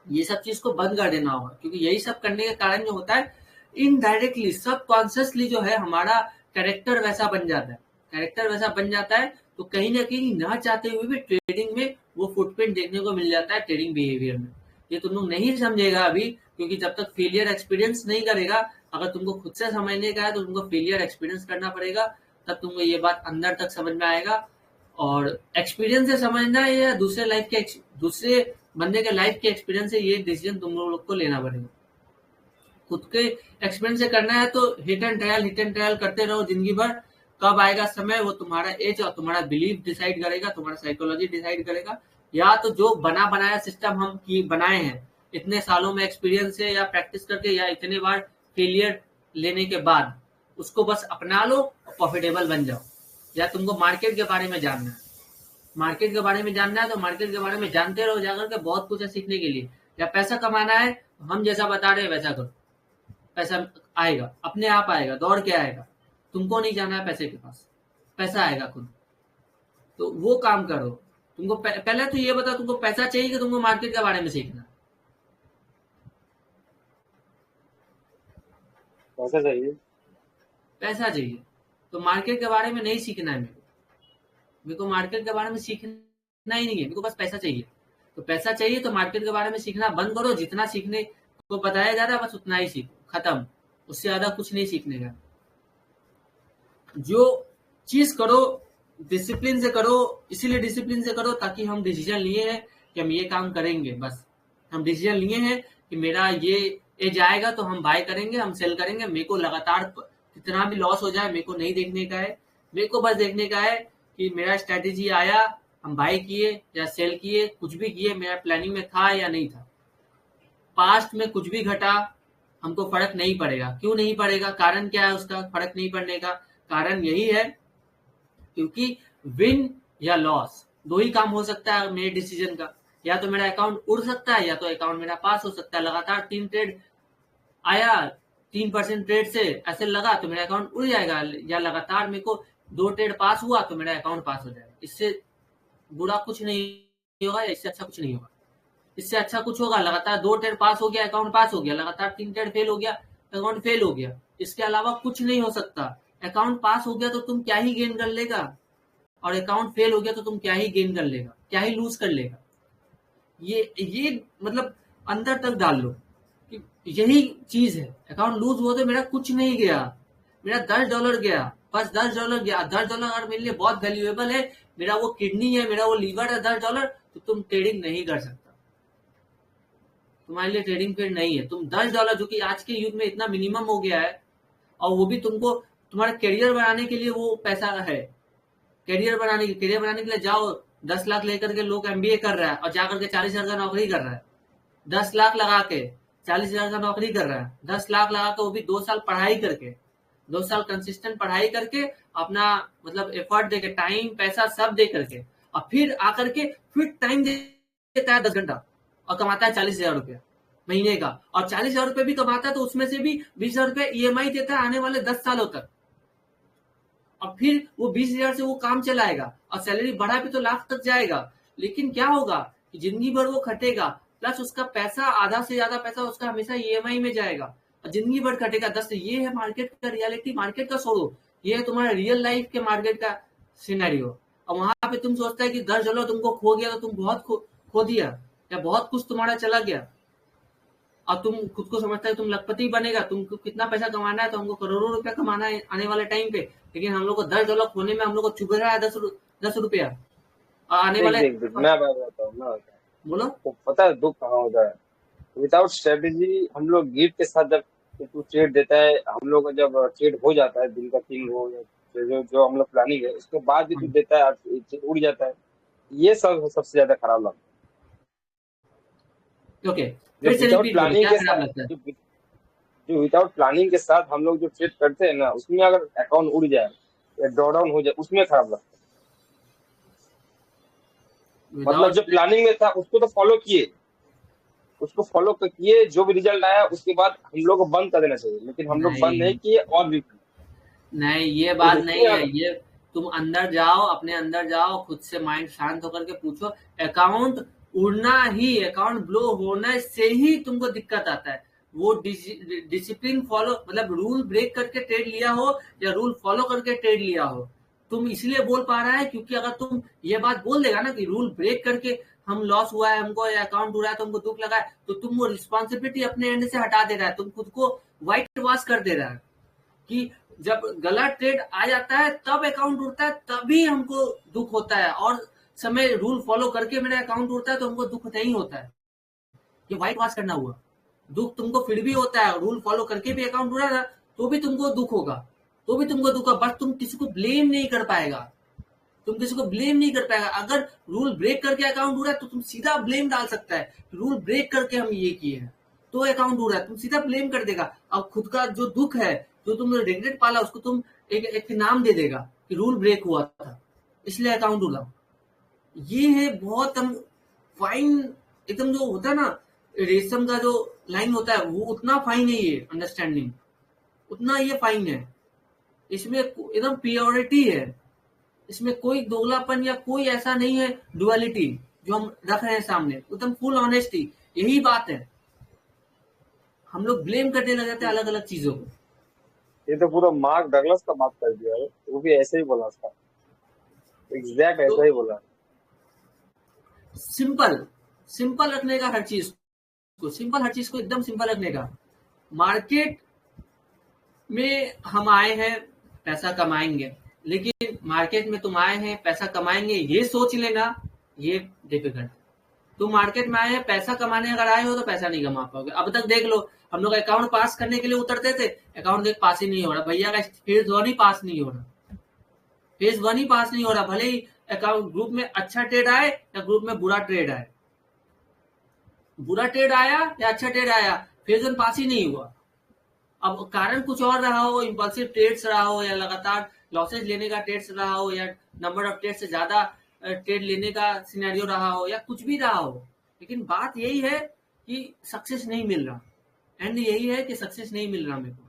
ये सब चीज को बंद कर देना होगा। क्योंकि यही सब करने के कारण जो होता है, इनडायरेक्टली सबकॉन्शियसली जो है हमारा कैरेक्टर वैसा बन जाता है। कैरेक्टर वैसा बन जाता है तो कहीं ना कहीं ना चाहते हुए भी ट्रेडिंग में वो फुटप्रिंट देखने को मिल जाता है, ट्रेडिंग बिहेवियर में। ये तुम लोग नहीं समझेगा अभी, क्योंकि जब तक फेलियर एक्सपीरियंस नहीं करेगा। अगर तुमको खुद से समझने का है तो तुमको फेलियर एक्सपीरियंस करना पड़ेगा, तब तुमको ये बात अंदर तक समझ में आएगा। और एक्सपीरियंस से समझना है या दूसरे बंदे के लाइफ के एक्सपीरियंस से, ये डिसीजन तुम लोग को लेना पड़ेगा। खुद के एक्सपीरियंस से करना है तो हिट एंड ट्रायल करते रहो जिंदगी भर। कब आएगा समय वो तुम्हारा एज और तुम्हारा बिलीफ डिसाइड करेगा, तुम्हारा साइकोलॉजी डिसाइड करेगा। या तो जो बना बनाया सिस्टम हम की बनाए हैं इतने सालों में एक्सपीरियंस से या प्रैक्टिस करके या इतने बार फेलियर लेने के बाद उसको बस अपना लो और प्रॉफिटेबल बन जाओ। या तुमको मार्केट के बारे में जानना है, मार्केट के बारे में जानना है तो मार्केट के बारे में जानते रहो जाकर के, बहुत कुछ है सीखने के लिए। या पैसा कमाना है, हम जैसा बता रहे हैं वैसा करो, पैसा आएगा, अपने आप आएगा, दौड़ के आएगा। तुमको नहीं जाना है पैसे के पास, पैसा आएगा खुद। तो वो काम करो। तुमको पहले तो ये बताओ तुमको पैसा चाहिए कि तुमको मार्केट के बारे में सीखना है? पैसा चाहिए। पैसा चाहिए तो मार्केट के बारे में नहीं सीखना है मेरे को मार्केट के बारे में सीखना ही नहीं है, मेरे को बस पैसा चाहिए। तो पैसा चाहिए तो मार्केट के बारे में सीखना बंद करो, जितना सीखने को बताया जा रहा है बस उतना ही सीखो, खत्म। उससे ज्यादा कुछ नहीं सीखने का। जो चीज करो डिसिप्लिन से करो, इसीलिए डिसिप्लिन से करो ताकि हम डिसीजन लिए हैं कि हम ये काम करेंगे। बस हम डिसीजन लिए हैं कि मेरा ये एज आएगा तो हम बाय करेंगे, हम सेल करेंगे। मेरे को लगातार कितना भी लॉस हो जाए मेरे को नहीं देखने का है, मेरे को बस देखने का है कि मेरा स्ट्रेटेजी आया, हम बाय किए या सेल किए, कुछ भी किए, मेरा प्लानिंग में था या नहीं था। पास्ट में कुछ भी घटा हमको फर्क नहीं पड़ेगा। क्यों नहीं पड़ेगा? कारण क्या है उसका फर्क नहीं पड़ने का? कारण यही है क्योंकि विन या लॉस दो ही काम हो सकता है मेरे डिसीजन का। या तो मेरा अकाउंट उड़ सकता है या तो अकाउंट मेरा पास हो सकता है। लगातार 3 ट्रेड आया, 3% ट्रेड से ऐसे लगा तो मेरा अकाउंट उड़ जाएगा, या लगातार मेरे को 2 ट्रेड पास हुआ तो मेरा अकाउंट पास हो जाएगा। इससे बुरा कुछ नहीं होगा या इससे अच्छा कुछ नहीं होगा। इससे अच्छा कुछ होगा लगातार 2 ट्रेड पास हो गया अकाउंट पास हो गया, लगातार 3 ट्रेड फेल हो गया अकाउंट फेल हो गया। इसके अलावा कुछ नहीं हो सकता। अकाउंट पास हो गया तो तुम क्या ही गेन कर लेगा, और अकाउंट फेल हो गया तो तुम क्या ही गेन कर लेगा, क्या ही लूज कर लेगा। ये मतलब अंदर तक डाल लो कि यही चीज है। अकाउंट लूज हुआ तो मेरा कुछ नहीं गया, मेरा $10 गया, बस $10 गया। $10 अगर मेरे लिए बहुत वैल्यूएबल है, मेरा वो किडनी है, मेरा वो लीवर है $10, तो तुम ट्रेडिंग नहीं कर सकता। तुम्हारे लिए ट्रेडिंग फील्ड नहीं है। तुम $10 जो कि आज के युग में इतना मिनिमम हो गया है, और वो भी तुमको तुम्हारा करियर बनाने के लिए वो पैसा है। करियर बनाने के लिए जाओ, 10 लाख लेकर के लोग एमबीए कर रहा है और जाकर के 40,000 का नौकरी कर रहा है। 10 लाख लगा के 40,000 का नौकरी कर रहा है, 10 लाख लगा के वो भी 2 साल पढ़ाई करके, 2 साल कंसिस्टेंट पढ़ाई करके, अपना मतलब एफर्ट देके, टाइम पैसा सब दे करके, और फिर आकर के फिर टाइम देता है 10 घंटा और कमाता है 40,000 रुपया महीने का। और 40,000 रुपये भी कमाता है तो उसमें से भी 20,000 रुपये ईएमआई देता है आने वाले 10 सालों तक। और फिर वो 20,000 से वो काम चलाएगा और सैलरी बढ़ा भी तो लाख तक जाएगा। लेकिन क्या होगा कि जिंदगी भर वो खटेगा, प्लस उसका पैसा, आधा से ज्यादा पैसा उसका हमेशा ईएमआई में जाएगा, और जिंदगी भर खटेगा 10। ये है मार्केट का रियलिटी। मार्केट का छोड़ो, ये है तुम्हारा रियल लाइफ के मार्केट का सिनेरियो। और वहां पे तुम सोचता है कि $10 तुमको खो गया तो तुम बहुत खो दिया, या बहुत कुछ तुम्हारा चला गया, और तुम खुद को समझता है तुम लखपति बनेगा। तुमको कितना पैसा कमाना है, तो हमको करोड़ों रुपया कमाना है आने वाले टाइम पे। लेकिन हम लोग को $10 खोने में हम लोग को चुभ रहा है 10 रुपया। और आने देख वाले देख देख, मैं बात बताता हूँ ना। बोलो। तो पता है दुख कहाँ होता है? विदाउट स्ट्रेटेजी हम लोग गिर के साथ जब तू ट्रेड देता है, हम लोग का जब ट्रेड हो जाता है, दिन का 3 हो या जो जो हम लोग प्लानिंग है, उसके बाद भी तू देता है और ट्रेड उड़ जाता है। ये सब सबसे ज्यादा खराब लगता ओके, है। फिर जो से विदाउट रिपीट करो, प्लानिंग क्या के खराब साथ लगता है? जो विदाउट प्लानिंग के साथ हम लोग जो ट्रेड करते हैं ना, उसमें अगर अकाउंट उड़ जाए या ड्रॉ डाउन हो जाए, उसमें खराब लगता है। मतलब विदाउट जो प्लानिंग में था उसको तो फॉलो किए, उसको फॉलो किए, जो भी रिजल्ट आया उसके बाद हम लोग को बंद कर देना चाहिए, लेकिन हम लोग बंद नहीं नहीं, किए और भी किए। नहीं, ये तो बात नहीं उसमें है। ये तुम अंदर जाओ, अपने अंदर जाओ, खुद से माइंड शांत होकर के पूछो। अकाउंट उड़ना ही, अकाउंट ब्लो होने से ही तुमको दिक्कत आता है। वो डिसिप्लिन फॉलो, मतलब रूल ब्रेक करके ट्रेड लिया हो या रूल फॉलो करके ट्रेड लिया हो, तुम इसलिए बोल पा रहा है क्योंकि अगर तुम ये बात बोल देगा ना कि रूल ब्रेक करके हम लॉस हुआ है हमको, या अकाउंट उड़ा है तो हमको दुख लगा है, तो तुम वो रिस्पॉन्सिबिलिटी अपने एंड से हटा दे रहा है। तुम खुद को व्हाइट वॉश कर दे रहा है कि जब गलत ट्रेड आ जाता है तब अकाउंट उड़ता है, तभी हमको दुख होता है, और समय रूल फॉलो करके मेरा अकाउंट उड़ता है तो हमको दुख नहीं होता है। ये व्हाइट वॉश करना हुआ। दुख तुमको फिर भी होता है, रूल फॉलो करके भी अकाउंट उड़ा रहा तो भी तुमको दुख होगा, तो भी तुमको दुख होगा, बस तुम किसी को ब्लेम नहीं कर पाएगा। तुम किसी को ब्लेम नहीं कर पाएगा। अगर रूल ब्रेक करके अकाउंट हो रहा है तो तुम सीधा ब्लेम डाल सकता है, रूल ब्रेक करके हम ये किए हैं तो अकाउंट हो रहा है, तुम सीधा ब्लेम कर देगा। अब खुद का जो दुख है, जो तुमने रिग्रेट पाला, उसको तुम एक नाम दे देगा कि रूल ब्रेक हुआ था इसलिए अकाउंट हुआ। ये है बहुत हम फाइन, एकदम जो होता है ना रेशम का जो लाइन होता है, वो उतना फाइन है ये अंडरस्टैंडिंग, उतना ये फाइन है। इसमें एकदम प्योरिटी है, इसमें कोई दोगलापन या कोई ऐसा नहीं है डुअलिटी जो हम रख रहे हैं सामने, एकदम फुल ऑनेस्टी। यही बात है, हम लोग ब्लेम करने लग जाते हैं अलग अलग चीजों को। ये तो पूरा मार्क डगलस का बात कर दिया है, वो भी ऐसे ही बोला था, एग्जैक्ट तो ऐसा ही बोला। सिंपल सिंपल रखने का, हर चीज को सिंपल, हर चीज को एकदम सिंपल रखने का। मार्केट में हम आए हैं पैसा कमाएंगे, लेकिन मार्केट में तुम आए हैं पैसा कमाएंगे ये सोच लेना, ये डिफिकल्ट। तुम मार्केट में आए हैं पैसा कमाने, अगर आए हो तो पैसा नहीं कमा पाओगे। अब तक देख लो, हम लोग अकाउंट पास करने के लिए उतरते थे, अकाउंट देख पास ही नहीं हो रहा, भैया का फेज 1 ही पास नहीं हो रहा, फेज 1 ही पास नहीं हो रहा। भले ही अकाउंट ग्रुप में अच्छा ट्रेड आए या ग्रुप में बुरा ट्रेड आए, बुरा ट्रेड आया या अच्छा ट्रेड आया, फेज 1 पास ही नहीं हुआ। अब कारण कुछ और रहा हो, इंपल्सिव ट्रेड्स रहा हो, या लगातार लॉसेज लेने का ट्रेड्स रहा हो, या नंबर ऑफ ट्रेड से ज्यादा ट्रेड लेने का सिनेरियो रहा हो, या कुछ भी रहा हो, लेकिन बात यही है कि सक्सेस नहीं मिल रहा। एंड यही है कि सक्सेस नहीं मिल रहा मेरे को।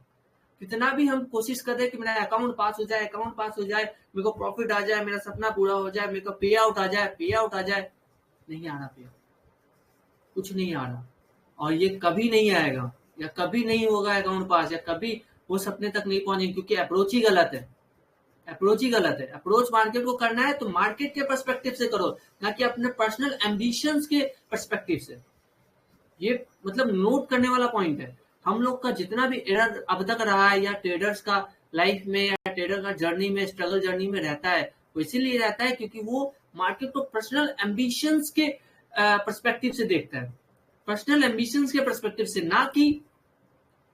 कितना भी हम कोशिश कर रहे कि मेरा अकाउंट पास हो जाए, अकाउंट पास हो जाए, मेरे को प्रॉफिट आ जाए, मेरा सपना पूरा हो जाए, मेरे को पे आउट आ जाए, पे आउट आ जाए, नहीं आ रहा पे आउट, कुछ नहीं आ रहा। और ये कभी नहीं आएगा, या कभी नहीं होगा अकाउंट पास, या कभी वो सपने तक नहीं पहुंचेंगे, क्योंकि अप्रोच ही गलत है। अप्रोच ही गलत है। अप्रोच मार्केट को करना है तो मार्केट के पर्सपेक्टिव से करो, ना कि अपने पर्सनल एम्बिशंस के पर्सपेक्टिव से। ये मतलब नोट करने वाला पॉइंट है। हम लोग का जितना भी एरर अब तक रहा है, या ट्रेडर्स का लाइफ में, या ट्रेडर का जर्नी में, स्ट्रगल जर्नी में रहता है, वो इसीलिए रहता है क्योंकि वो मार्केट को पर्सनल एम्बिशंस के पर्सपेक्टिव से देखता है, पर्सनल एम्बिशंस के पर्सपेक्टिव से, ना कि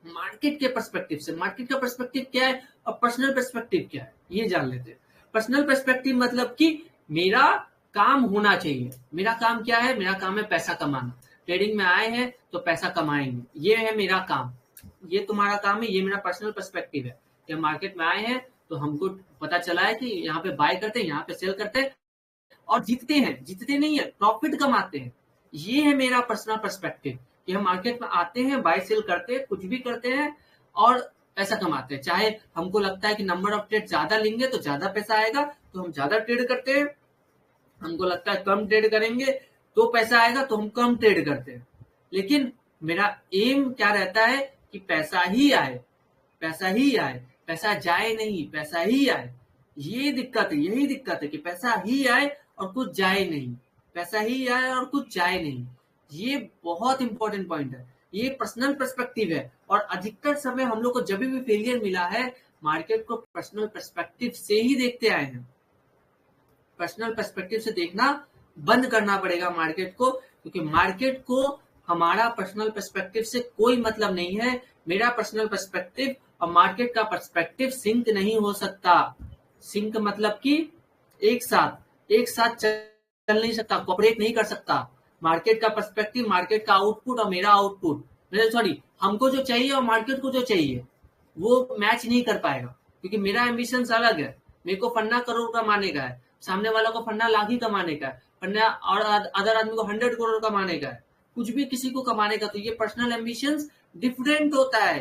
मार्केट के पर्सपेक्टिव से। मार्केट का पर्सपेक्टिव क्या है और पर्सनल पर्सपेक्टिव क्या है, ये जान लेते हैं। पर्सनल पर्सपेक्टिव मतलब कि मेरा काम होना चाहिए। मेरा काम क्या है? मेरा काम है पैसा कमाना। ट्रेडिंग में आए हैं तो पैसा कमाएंगे, ये है मेरा काम। ये तुम्हारा काम है, ये मेरा पर्सनल पर्सपेक्टिव है कि मार्केट में आए हैं तो हमको पता चला है कि यहाँ पे बाय करते हैं, यहाँ पे सेल करते हैं और जीतते हैं, जीतते नहीं है, प्रॉफिट कमाते हैं। ये है मेरा पर्सनल पर्सपेक्टिव कि हम मार्केट में आते हैं, बाय सेल करते हैं, कुछ भी करते हैं और पैसा कमाते हैं। चाहे हमको लगता है कि नंबर ऑफ ट्रेड ज्यादा लेंगे तो ज्यादा पैसा आएगा तो हम ज्यादा ट्रेड करते हैं, हमको लगता है कम ट्रेड करेंगे तो पैसा आएगा तो हम कम ट्रेड करते हैं। लेकिन मेरा एम क्या रहता है कि पैसा ही आए, पैसा ही आए, पैसा जाए नहीं, पैसा ही आए। ये दिक्कत है, यही दिक्कत है कि पैसा ही आए और कुछ जाए नहीं, पैसा ही आए और कुछ जाए नहीं। ये बहुत इंपॉर्टेंट पॉइंट है। ये पर्सनल पर्सपेक्टिव है और अधिकतर समय हम लोग को जब भी फेलियर मिला है, मार्केट को पर्सनल पर्सपेक्टिव से ही देखते आए हैं। पर्सनल पर्सपेक्टिव से देखना बंद करना पड़ेगा मार्केट को, क्योंकि मार्केट को हमारा पर्सनल पर्सपेक्टिव से कोई मतलब नहीं है। मेरा पर्सनल पर्सपेक्टिव और मार्केट का पर्सपेक्टिव सिंक नहीं हो सकता। सिंक मतलब कि एक साथ चल नहीं सकता, कोऑपरेट नहीं कर सकता। मार्केट का पर्सपेक्टिव, मार्केट का आउटपुट और मेरा आउटपुट, सॉरी, हमको जो चाहिए और मार्केट को जो चाहिए वो मैच नहीं कर पाएगा, क्योंकि मेरा एम्बिशन अलग है। मेरे को 50 करोड़ कमाने का है, सामने वाला को 50 लाख ही कमाने का है, और अदर आदमी को 100 करोड़ कमाने का है, कुछ भी किसी को कमाने का। तो ये पर्सनल एम्बिशंस डिफरेंट होता है,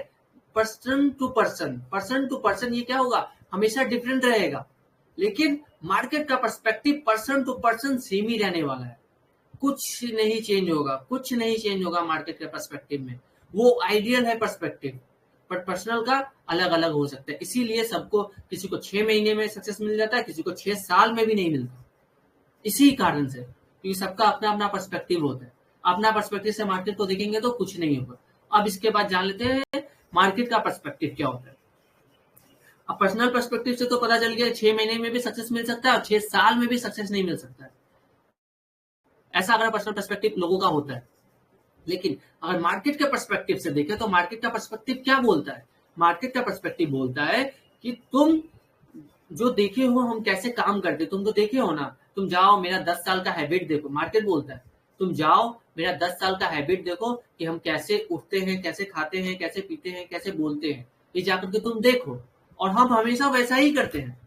person to person, person to person ये क्या होगा, हमेशा डिफरेंट रहेगा। लेकिन मार्केट का perspective person to person same ही रहने वाला है, कुछ नहीं चेंज होगा, कुछ नहीं चेंज होगा मार्केट के पर्सपेक्टिव में। वो आइडियल है पर्सपेक्टिव, बट पर्सनल का अलग अलग हो सकता है। इसीलिए सबको, किसी को 6 महीने में सक्सेस मिल जाता है, किसी को 6 साल में भी नहीं मिलता, इसी कारण से, क्योंकि सबका अपना अपना पर्सपेक्टिव होता है। अपना पर्सपेक्टिव से मार्केट को देखेंगे तो कुछ नहीं होगा। अब इसके बाद जान लेते हैं मार्केट का पर्सपेक्टिव क्या होता है। अब पर्सनल पर्सपेक्टिव से तो पता चल गया 6 महीने में भी सक्सेस मिल सकता है और 6 साल में भी सक्सेस नहीं मिल सकता है, ऐसा अगर पर्सनल पर्सपेक्टिव लोगों का होता है। लेकिन अगर मार्केट के पर्सपेक्टिव से देखें तो मार्केट का पर्सपेक्टिव क्या बोलता है? मार्केट का पर्सपेक्टिव बोलता है कि तुम जो देखे हो हम कैसे काम करते, तुम तो देखे हो ना। तुम जाओ मेरा 10 साल का हैबिट देखो, मार्केट बोलता है तुम जाओ मेरा 10 साल का हैबिट देखो कि हम कैसे उठते हैं, कैसे खाते हैं, कैसे पीते हैं, कैसे बोलते हैं, ये जाकर के तुम देखो। और हम हमेशा वैसा ही करते हैं।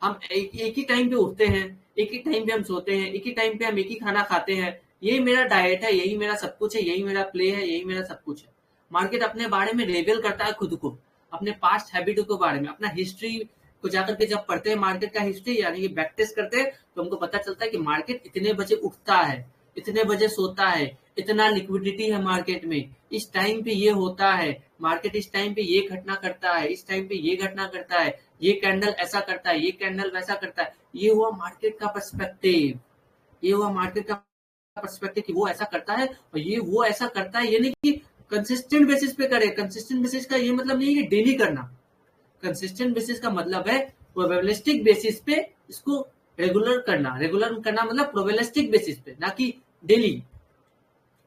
हम एक ही टाइम पे उठते हैं, एक ही टाइम पे हम सोते हैं, एक ही टाइम पे हम एक ही खाना खाते हैं। यही मेरा डाइट है, यही मेरा सब कुछ है, यही मेरा प्ले है, यही मेरा सब कुछ है। मार्केट अपने बारे में रिवील करता है खुद को, अपने पास्ट हैबिटों के बारे में, अपना हिस्ट्री को जाकर के जब पढ़ते हैं मार्केट का हिस्ट्री यानी कि बैक टेस्ट करते हैं, तो हमको पता चलता है कि मार्केट इतने बजे उठता है, इतने बजे सोता है, इतना लिक्विडिटी है मार्केट में, इस टाइम पे ये होता है, मार्केट इस टाइम पे ये घटना करता है, इस टाइम पे ये घटना करता है, ये कैंडल ऐसा करता है, ये कैंडल वैसा करता है। ये हुआ मार्केट का पर्सपेक्टिव, ये हुआ मार्केट का पर्सपेक्टिव कि वो ऐसा करता है और ये वो ऐसा करता है। ये नहीं कि कंसिस्टेंट बेसिस पे करे। कंसिस्टेंट बेसिस का ये मतलब नहीं है कि डेली करना। कंसिस्टेंट बेसिस का मतलब है प्रोबेबिलिस्टिक बेसिस पे इसको रेगुलर करना। रेगुलर करना मतलब प्रोबेबिलिस्टिक बेसिस पे, ना कि डेली।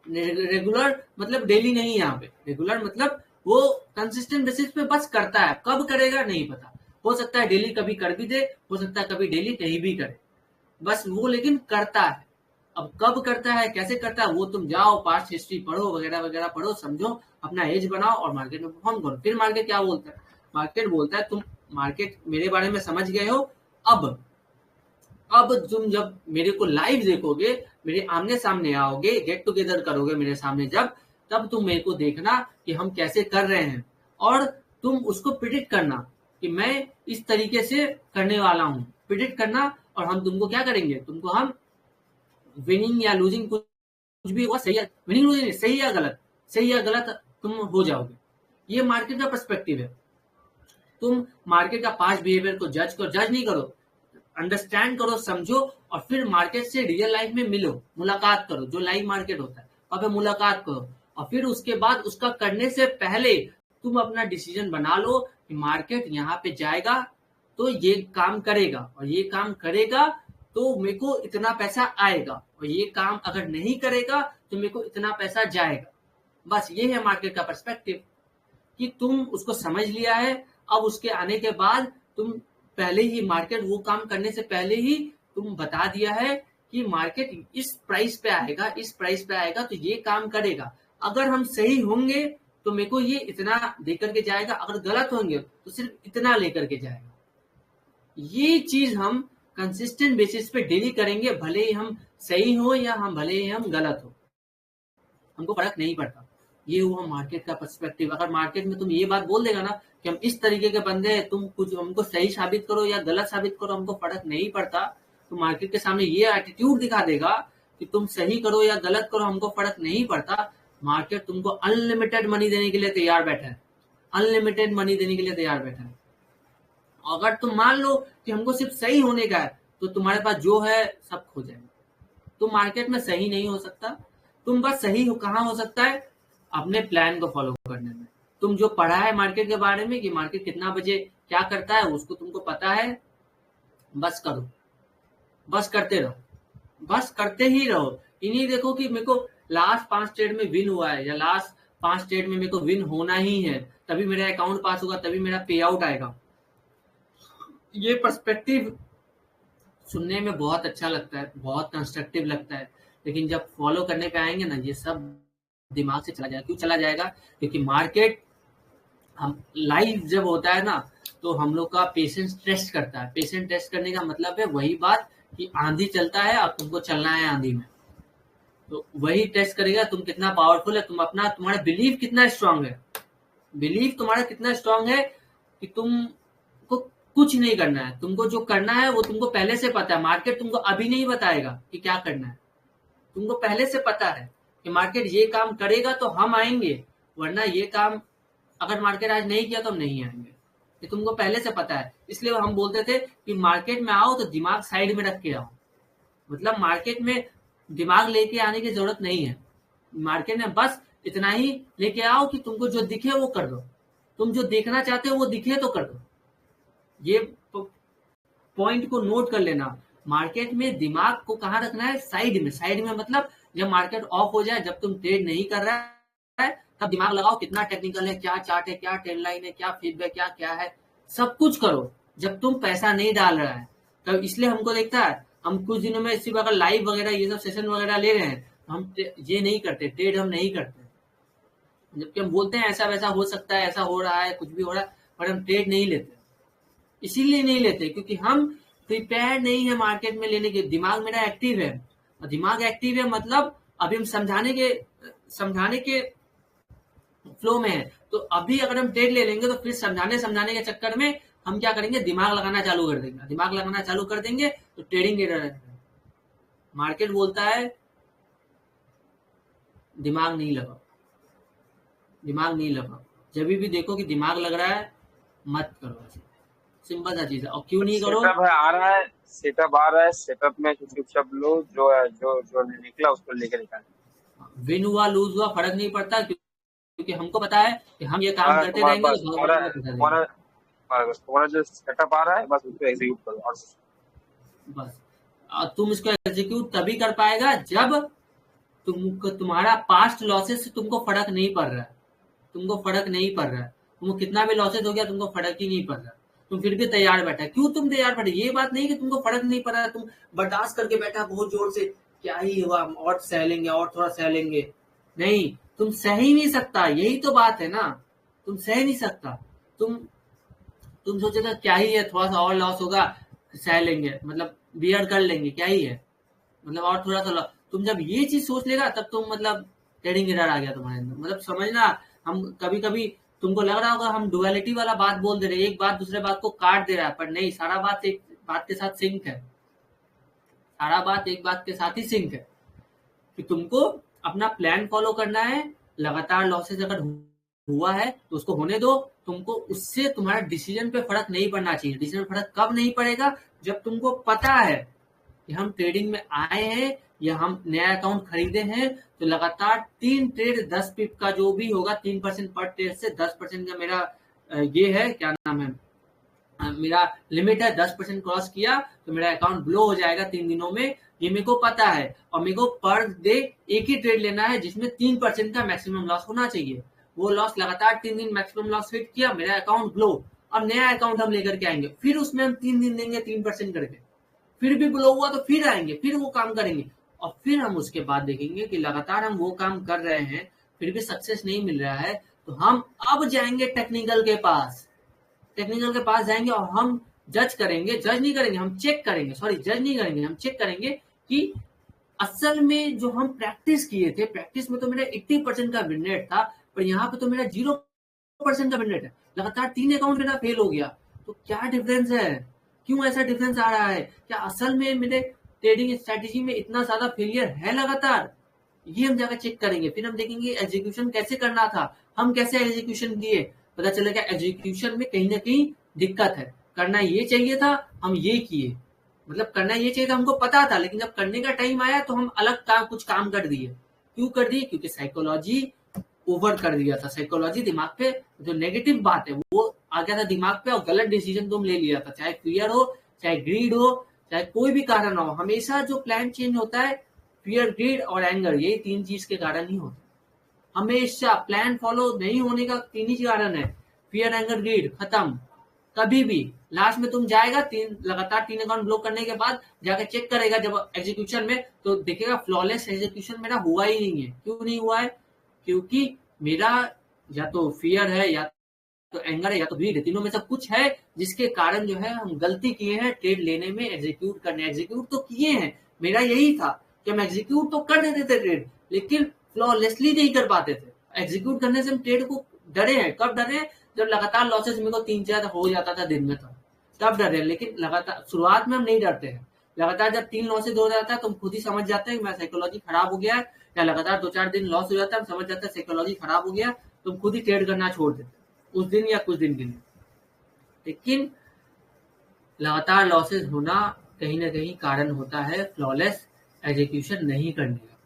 रेगुलर मतलब डेली नहीं, यहाँ पे रेगुलर मतलब वो कंसिस्टेंट बेसिस पे बस करता है। कब करेगा नहीं पता, हो सकता है डेली कभी कर भी दे, हो सकता है कभी डेली नहीं भी करे, बस वो लेकिन करता है। अब कब करता है, कैसे करता है, वो तुम जाओ पास्ट हिस्ट्री पढ़ो, वगैरह वगैरह पढ़ो, समझो, अपना एज बनाओ और मार्केट में परफॉर्म करो। फिर मार्केट क्या बोलता है, मार्केट बोलता है तुम मार्केट मेरे बारे में समझ गए हो। अब अब तुम जब मेरे को लाइव देखोगे, मेरे आमने सामने आओगे, गेट टुगेदर करोगे मेरे सामने जब, तब तुम मेरे को देखना कि हम कैसे कर रहे हैं, और तुम उसको प्रिडिक्ट करना कि मैं इस तरीके से करने वाला हूँ। प्रिडिक्ट करना, और हम तुमको क्या करेंगे, तुमको हम विनिंग या लूजिंग कुछ भी हुआ, सही है विनिंग लूजिंग, सही या गलत, सही या गलत तुम हो जाओगे। ये मार्केट का पर्सपेक्टिव है। तुम मार्केट का पास्ट बिहेवियर को जज करो, जज नहीं करो, अंडरस्टैंड करो, समझो, और फिर मार्केट से रियल लाइफ में मिलो, मुलाकात करो, जो लाइव मार्केट होता है वहां पे मुलाकात करो। और फिर उसके बाद उसका करने से पहले तुम अपना डिसीजन बना लो कि मार्केट यहाँ पे जाएगा तो ये काम करेगा, और ये काम करेगा तो मेरे को इतना पैसा आएगा, और ये काम अगर नहीं करेगा तो मेरे को इतना पैसा जाएगा। बस ये है मार्केट का पर्सपेक्टिव, कि तुम उसको समझ लिया है। अब उसके आने के बाद तुम पहले ही मार्केट वो काम करने से पहले ही तुम बता दिया है कि मार्केट इस प्राइस पे आएगा, इस प्राइस पे आएगा तो ये काम करेगा। अगर हम सही होंगे तो मेरे को ये इतना दे करके जाएगा, अगर गलत होंगे तो सिर्फ इतना लेकर के जाएगा। ये चीज हम कंसिस्टेंट बेसिस पे डेली करेंगे, भले ही हम सही हो या हम भले ही हम गलत हो, हमको फर्क नहीं पड़ता। ये हुआ मार्केट का पर्सपेक्टिव। अगर मार्केट में तुम ये बात बोल देगा ना कि हम इस तरीके के बंदे हैं, तुम कुछ हमको सही साबित करो या गलत साबित करो, हमको फर्क नहीं पड़ता, तो मार्केट के सामने ये एटीट्यूड दिखा देगा कि तुम सही करो या गलत करो, हमको फर्क नहीं पड़ता। मार्केट तुमको अनलिमिटेड मनी देने के लिए तैयार बैठा है, अनलिमिटेड मनी देने के लिए तैयार बैठा है। अगर तुम मान लो कि हमको सिर्फ सही होने का है, तो तुम्हारे पास जो है सब खो जाएगा। तुम मार्केट में सही नहीं हो सकता। तुम बस सही हो कहाँ हो सकता है, अपने प्लान को फॉलो करने में। तुम जो पढ़ा है मार्केट के बारे में कि मार्केट कितना बजे क्या करता है, उसको तुमको पता है, बस करो, बस करते रहो, बस करते ही रहो। इन्हीं देखो कि मेरे को लास्ट 5 ट्रेड में विन हुआ है, या लास्ट 5 ट्रेड में मेरे को विन होना ही है, तभी मेरा अकाउंट पास होगा, तभी मेरा पे आउट आएगा। ये पर्सपेक्टिव सुनने में बहुत अच्छा लगता है, बहुत कंस्ट्रक्टिव लगता है, लेकिन जब फॉलो करने पे आएंगे ना, ये सब दिमाग से चला जाएगा। क्यों चला जाएगा, क्योंकि मार्केट हम लाइव जब होता है ना, तो हम लोग का पेशेंस टेस्ट करता है। पेशेंस टेस्ट करने का मतलब है वही बात कि आंधी चलता है और तुमको चलना है आंधी में, तो वही टेस्ट करेगा तुम कितना पावरफुल है, तुम अपना, तुम्हारा बिलीव कितना स्ट्रांग है, बिलीव तुम्हारा कितना स्ट्रांग है कि तुमको कुछ नहीं करना है। तुमको जो करना है वो तुमको पहले से पता है। मार्केट तुमको अभी नहीं बताएगा कि क्या करना है, तुमको पहले से पता है कि मार्केट ये काम करेगा तो हम आएंगे, वरना ये काम अगर मार्केट आज नहीं किया तो हम नहीं आएंगे। ये तुमको पहले से पता है। इसलिए हम बोलते थे कि मार्केट में आओ तो दिमाग साइड में रख के आओ। मतलब मार्केट में दिमाग लेके आने की जरूरत नहीं है। मार्केट में बस इतना ही लेके आओ कि तुमको जो दिखे वो कर दो, तुम जो देखना चाहते हो वो दिखे तो कर दो। ये पॉइंट को नोट कर लेना। मार्केट में दिमाग को कहाँ रखना है, साइड में। साइड में मतलब जब मार्केट ऑफ हो जाए, जब तुम ट्रेड नहीं कर रहा है, तब दिमाग लगाओ कितना टेक्निकल है, क्या चार्ट है, क्या ट्रेंड लाइन है, क्या फीडबैक, क्या क्या है, सब कुछ करो। जब तुम पैसा नहीं डाल रहा है तब इसलिए हमको देखता है, हम कुछ दिनों में सिर्फ अगर लाइव वगैरह ये सब सेशन वगैरह ले रहे हैं, हम ये नहीं करते, ट्रेड हम नहीं करते। जबकि हम बोलते हैं ऐसा वैसा हो सकता है, ऐसा हो रहा है, कुछ भी हो रहा है, पर हम ट्रेड नहीं लेते। इसीलिए नहीं लेते क्योंकि हम प्रिपेयर नहीं है मार्केट में लेने के। दिमाग मेरा एक्टिव है, और दिमाग एक्टिव है मतलब अभी हम समझाने के फ्लो में है। तो अभी अगर हम ट्रेड ले लेंगे तो फिर समझाने के चक्कर में हम क्या करेंगे, दिमाग लगाना चालू कर देंगे। दिमाग लगाना चालू कर देंगे तो ट्रेडिंग एरर है। मार्केट बोलता है दिमाग नहीं लगाओ, दिमाग नहीं लगाओ। जब भी देखो कि दिमाग लग रहा है मत करो, सिंपल सा चीज है। और क्यों नहीं करो? सेटअप है, आ रहा है, सेटअप आ रहा है, सेटअप में चुपचाप लो, जो है जो निकला उसको लेके निकाल। विन हुआ लूज हुआ फर्क नहीं पड़ता, क्योंकि हमको पता है कि हम ये काम करते तुम्हारा रहेंगे बस तो भगवान हमें पैसा देंगे। तुम्हारा जो सेटअप आ रहा है बस उसको एग्जीक्यूट करो और बस तुम इसको एग्जीक्यूट तभी कर पाएगा जब तुम्हारा पास्ट लॉसेस से तुमको फर्क नहीं पड़ रहा है। तुमको फर्क नहीं पड़ रहा है, तुमको कितना भी लॉसेस हो गया तुमको फर्क ही नहीं पड़ रहा। तुम फिर भी तैयार बैठा। क्यों तुम तैयार बैठे? ये बात नहीं कि तुमको फर्क नहीं पड़ रहा है, तुम बर्दाश्त करके बैठा बहुत जोर से, क्या ही हुआ, और सह लेंगे, और थोड़ा सह लेंगे। नहीं, तुम सह ही नहीं सकता, यही तो बात है ना। तुम सह नहीं सकता। तुम सोचेगा क्या ही है, थोड़ा सा और लॉस होगा, सह लेंगे, मतलब बियर कर लेंगे, क्या ही है, मतलब और थोड़ा सा लॉस। तुम जब ये चीज सोच लेगा तब तुम मतलब ट्रेडिंग एरर आ गया तुम्हारे अंदर। मतलब समझना, हम कभी कभी तुमको लग रहा होगा हम डुअलिटी वाला बात बोल दे रहे, एक बात दूसरे बात को काट दे रहा है, पर नहीं, सारा बात एक बात के साथ सिंक है। सारा बात एक बात के साथ ही सिंक है कि तुमको अपना प्लान फॉलो करना है। लगातार लॉसेस अगर हुआ है तो उसको होने दो। तुमको उससे तुम्हारा डिसीजन पे फर्क नहीं पड़ना चाहिए। डिसीजन फर्क कब नहीं पड़ेगा? जब तुमको पता है कि हम ट्रेडिंग में आए हैं या हम नया अकाउंट खरीदे हैं तो लगातार 3 ट्रेड 10 पिप का जो भी होगा, 3% पर ट्रेड से 10% का मेरा ये है, क्या नाम है, मेरा लिमिट है। 10% क्रॉस किया तो मेरा अकाउंट ब्लो हो जाएगा 3 दिनों में, ये मेरे को पता है। और मेरे को पर डे एक ही ट्रेड लेना है जिसमें 3% का मैक्सिमम लॉस होना चाहिए। वो लॉस लगातार 3 दिन मैक्सिमम लॉस हिट किया, मेरा अकाउंट ब्लो। अब नया अकाउंट हम लेकर के आएंगे, फिर उसमें हम 3 दिन देंगे 3% करके, फिर भी ब्लो हुआ तो फिर आएंगे, फिर वो काम करेंगे। और फिर हम उसके बाद देखेंगे कि लगातार हम वो काम कर रहे हैं फिर भी सक्सेस नहीं मिल रहा है, तो हम अब जाएंगे टेक्निकल के पास। टेक्निकल के पास जाएंगे और हम जज करेंगे, जज नहीं करेंगे, हम चेक करेंगे, सॉरी जज नहीं करेंगे, हम चेक करेंगे कि असल में जो हम प्रैक्टिस किए थे, प्रैक्टिस में तो मेरा 80% का विन रेट था, पर यहाँ पे तो मेरा 0% का विन रेट है। लगातार 3 अकाउंट मेरा फेल हो गया, तो क्या डिफरेंस है? क्यों ऐसा डिफरेंस आ रहा है? क्या असल में मेरे ट्रेडिंग स्ट्रेटेजी में इतना ज्यादा फेलियर है लगातार? ये हम जाकर चेक करेंगे। फिर हम देखेंगे एग्जीक्यूशन कैसे करना था, हम कैसे एग्जीक्यूशन किए। पता चलेगा एग्जीक्यूशन में कहीं ना कहीं दिक्कत है, करना ये चाहिए था, हम ये किए, मतलब करना ये चाहिए था, हमको पता था, लेकिन जब करने का टाइम आया तो हम अलग कुछ काम कर दिए। क्यों कर दिए? क्योंकि साइकोलॉजी ओवर कर दिया था। साइकोलॉजी, दिमाग पे जो नेगेटिव बात है वो आ गया था दिमाग पे, और गलत डिसीजन तुम ले लिया था। चाहे फियर हो, चाहे ग्रीड हो, चाहे कोई भी कारण हो, हमेशा जो प्लान चेंज होता है फियर, ग्रीड और एंगर, यही 3 चीज के कारण ही होता है। हमेशा प्लान फॉलो नहीं होने का 3 ही कारण है, फियर, एंगर, ग्रीड, खत्म। कभी भी लास्ट में तुम जाएगा लगातार 3 अकाउंट ब्लॉक करने के बाद जाकर चेक करेगा जब एग्जीक्यूशन में, तो देखेगा फ्लॉलेस एग्जीक्यूशन मेरा हुआ ही नहीं है। क्यों नहीं हुआ है? क्योंकि मेरा या तो फियर है, या तो एंगर है, या तो ग्रीड है, तीनों में से कुछ है जिसके कारण जो है हम गलती किए हैं ट्रेड लेने में, एग्जीक्यूट करने। एग्जीक्यूट तो किए हैं, मेरा यही था कि हम एग्जीक्यूट तो कर देते थे ट्रेड, लेकिन फ्लॉलेसली नहीं कर पाते थे। एग्जीक्यूट करने से हम ट्रेड को डरे हैं। कब डरे हैं? जब लगातार लॉसेस मेरे को 3-4 हो जाता था दिन में, तब डरे। लेकिन लगातार शुरुआत में हम नहीं डरते हैं। लगातार जब 3 लॉसेस हो जाता है तुम खुद ही समझ जाते हैं कि मेरा साइकोलॉजी खराब हो गया है, या लगातार 2-4 दिन लॉस हो जाता है, हम समझ जाते हैं साइकोलॉजी खराब हो गया, तुम खुद ही ट्रेड करना छोड़ देते उस दिन या कुछ दिन के लिए। लेकिन लगातार लॉसेस होना कहीं ना कहीं कारण होता है फ्लॉलेस एग्जीक्यूशन नहीं करने का।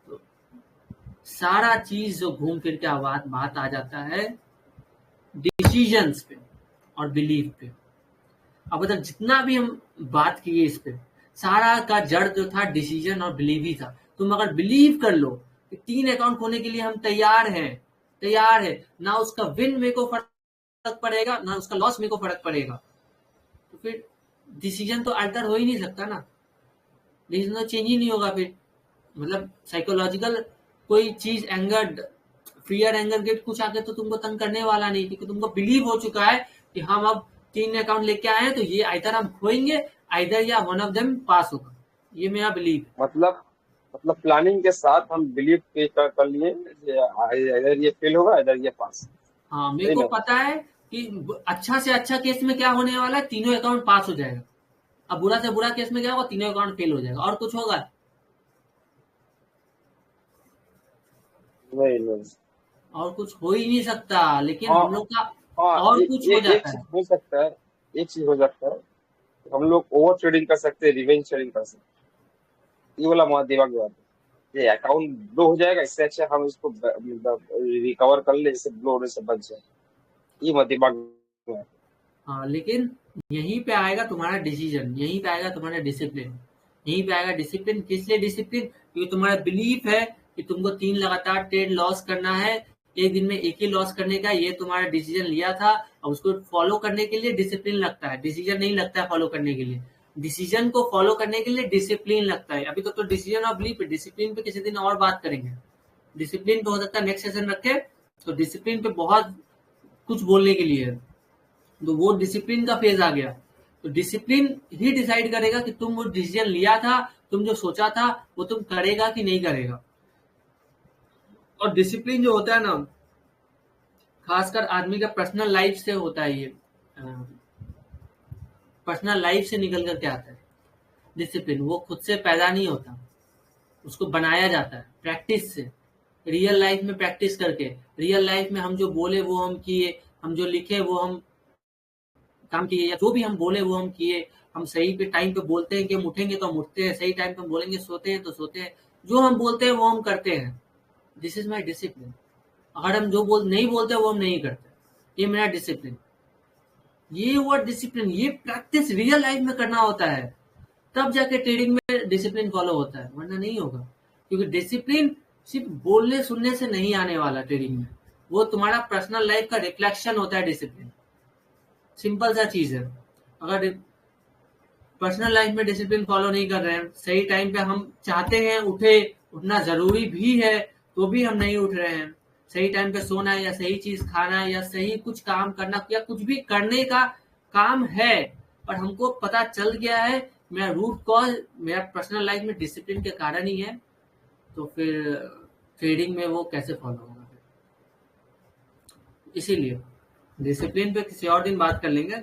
तो सारा चीज जो घूम फिर के बात आ जाता है डिसीजंस पे और बिलीफ पे। अब तक जितना भी हम बात किए इस पे, सारा का जड़ जो था डिसीजन और बिलीव ही था। तुम अगर बिलीव कर लो कि 3 अकाउंट खोलने के लिए हम तैयार हैं, तैयार है, ना उसका विन मेरे को फर्क पड़ेगा, ना उसका लॉस मेरे को फर्क पड़ेगा, तो फिर डिसीजन तो अल्टर हो ही नहीं सकता ना, डिसीजन तो चेंज ही नहीं होगा फिर। मतलब साइकोलॉजिकल कोई चीज, एंगर, फियर, एंगर, गिल्ट कुछ आके तो तुमको तंग करने वाला नहीं, क्योंकि तुमको बिलीव हो चुका है कि हम अब 3 अकाउंट लेके आए हैं तो ये आइदर हम खोएंगे, आइदर या वन ऑफ देम पास होगा, ये मेरा बिलीव है। मतलब मतलब प्लानिंग के साथ हम बिलीव कर लिए, इधर ये फेल होगा इधर ये पास। हाँ, मेरे नहीं को ना। पता है कि अच्छा से अच्छा केस में क्या होने वाला है, तीनों अकाउंट पास हो जाएगा। अब बुरा से बुरा केस में क्या होगा, तीनों अकाउंट फेल हो जाएगा, और कुछ होगा? नहीं नहीं। और कुछ हो ही नहीं सकता, लेकिन हाँ हम लोग का हाँ, और कुछ हो एक जाता चीज है। हो सकता है। एक चीज हो सकता है, हम लोग ओवर ट्रेडिंग कर सकते हैं, रिवेंज ट्रेडिंग कर सकते हैं। ये वाला हमारा दिमाग में आता है, ये अकाउंट ब्लो हो जाएगा, इससे अच्छा हम इसको मतलब रिकवर कर ले, इससे ब्लो होने से बच जाए। ये हमारे दिमाग में आता है। हाँ, लेकिन यहीं पे आएगा तुम्हारा डिसीजन, यहीं पे आएगा तुम्हारा डिसिप्लिन, यहीं पे आएगा डिसिप्लिन। किस लिए डिसिप्लिन? क्योंकि तुम्हारा बिलीफ है कि तुमको 3 लगातार ट्रेड लॉस करना है, एक दिन में एक ही लॉस करने का, ये तुम्हारा डिसीजन लिया था। और उसको फॉलो करने के लिए डिसिप्लिन लगता है, डिसीजन नहीं लगता है फॉलो करने के लिए। डिसीजन को फॉलो करने के लिए डिसिप्लिन लगता है। अभी तो डिसीजन और बिलीफ है, डिसिप्लिन पे किसी दिन और बात करेंगे। डिसिप्लिन पे हो सकता है नेक्स्ट सेशन रखे, तो डिसिप्लिन पे बहुत कुछ बोलने के लिए है। तो वो डिसिप्लिन का फेज आ गया। तो डिसिप्लिन ही डिसाइड करेगा कि तुम वो डिसीजन लिया था, तुम जो सोचा था वो तुम करेगा कि नहीं करेगा। और डिसिप्लिन जो होता है ना, खासकर आदमी का पर्सनल लाइफ से होता है ये, पर्सनल लाइफ से निकल करके आता है डिसिप्लिन। वो खुद से पैदा नहीं होता, उसको बनाया जाता है प्रैक्टिस से, रियल लाइफ में प्रैक्टिस करके। रियल लाइफ में हम जो बोले वो हम किए, हम जो लिखे वो हम काम किए, या जो भी हम बोले वो हम किए। हम सही पे टाइम पे बोलते हैं कि हम उठेंगे तो हम उठते हैं, सही टाइम पे हम बोलेंगे सोते हैं तो सोते हैं, जो हम बोलते हैं वो हम करते हैं। This is my discipline. अगर हम जो नहीं बोलते वो हम नहीं करते, ये मेरा डिसिप्लिन। ये हुआ डिसिप्लिन, ये प्रैक्टिस रियल लाइफ में करना होता है, तब जाके ट्रेडिंग में डिसिप्लिन फॉलो होता है, वरना नहीं होगा। क्योंकि डिसिप्लिन सिर्फ बोलने सुनने से नहीं आने वाला ट्रेडिंग में, वो तुम्हारा पर्सनल लाइफ का रिफ्लेक्शन होता है डिसिप्लिन। सिंपल सा चीज है। अगर पर्सनल लाइफ में डिसिप्लिन फॉलो नहीं कर रहे हैं, सही टाइम पे हम चाहते हैं उठे, उठना जरूरी भी है, तो भी हम नहीं उठ रहे हैं। सही टाइम पे सोना है, या सही चीज खाना है, या सही कुछ काम करना, या कुछ भी करने का काम है, और हमको पता चल गया है मेरा रूट कॉज मेरा पर्सनल लाइफ में डिसिप्लिन के कारण ही है, तो फिर ट्रेडिंग में वो कैसे फॉलो होगा? इसीलिए डिसिप्लिन पे किसी और दिन बात कर लेंगे,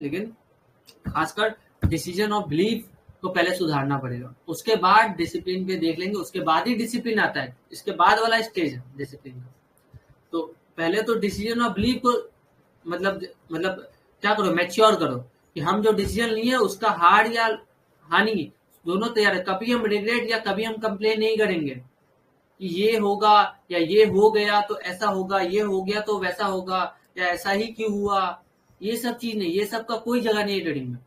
लेकिन खासकर डिसीजन ऑफ बिलीफ को पहले सुधारना पड़ेगा, उसके बाद डिसिप्लिन पे देख लेंगे, उसके बाद ही डिसिप्लिन आता है, इसके बाद वाला स्टेज है डिसिप्लिन का। तो पहले तो डिसीजन ऑफ बिलीफ को मतलब क्या करो, मैच्योर करो कि हम जो डिसीजन लिए उसका हार या हानि दोनों तैयार है। कभी हम रिग्रेट या कभी हम कंप्लेन नहीं करेंगे कि ये होगा या ये हो गया तो ऐसा होगा, ये हो गया तो वैसा होगा, या ऐसा ही क्यों हुआ। ये सब चीज नहीं, ये सब का कोई जगह नहीं है ट्रेडिंग में।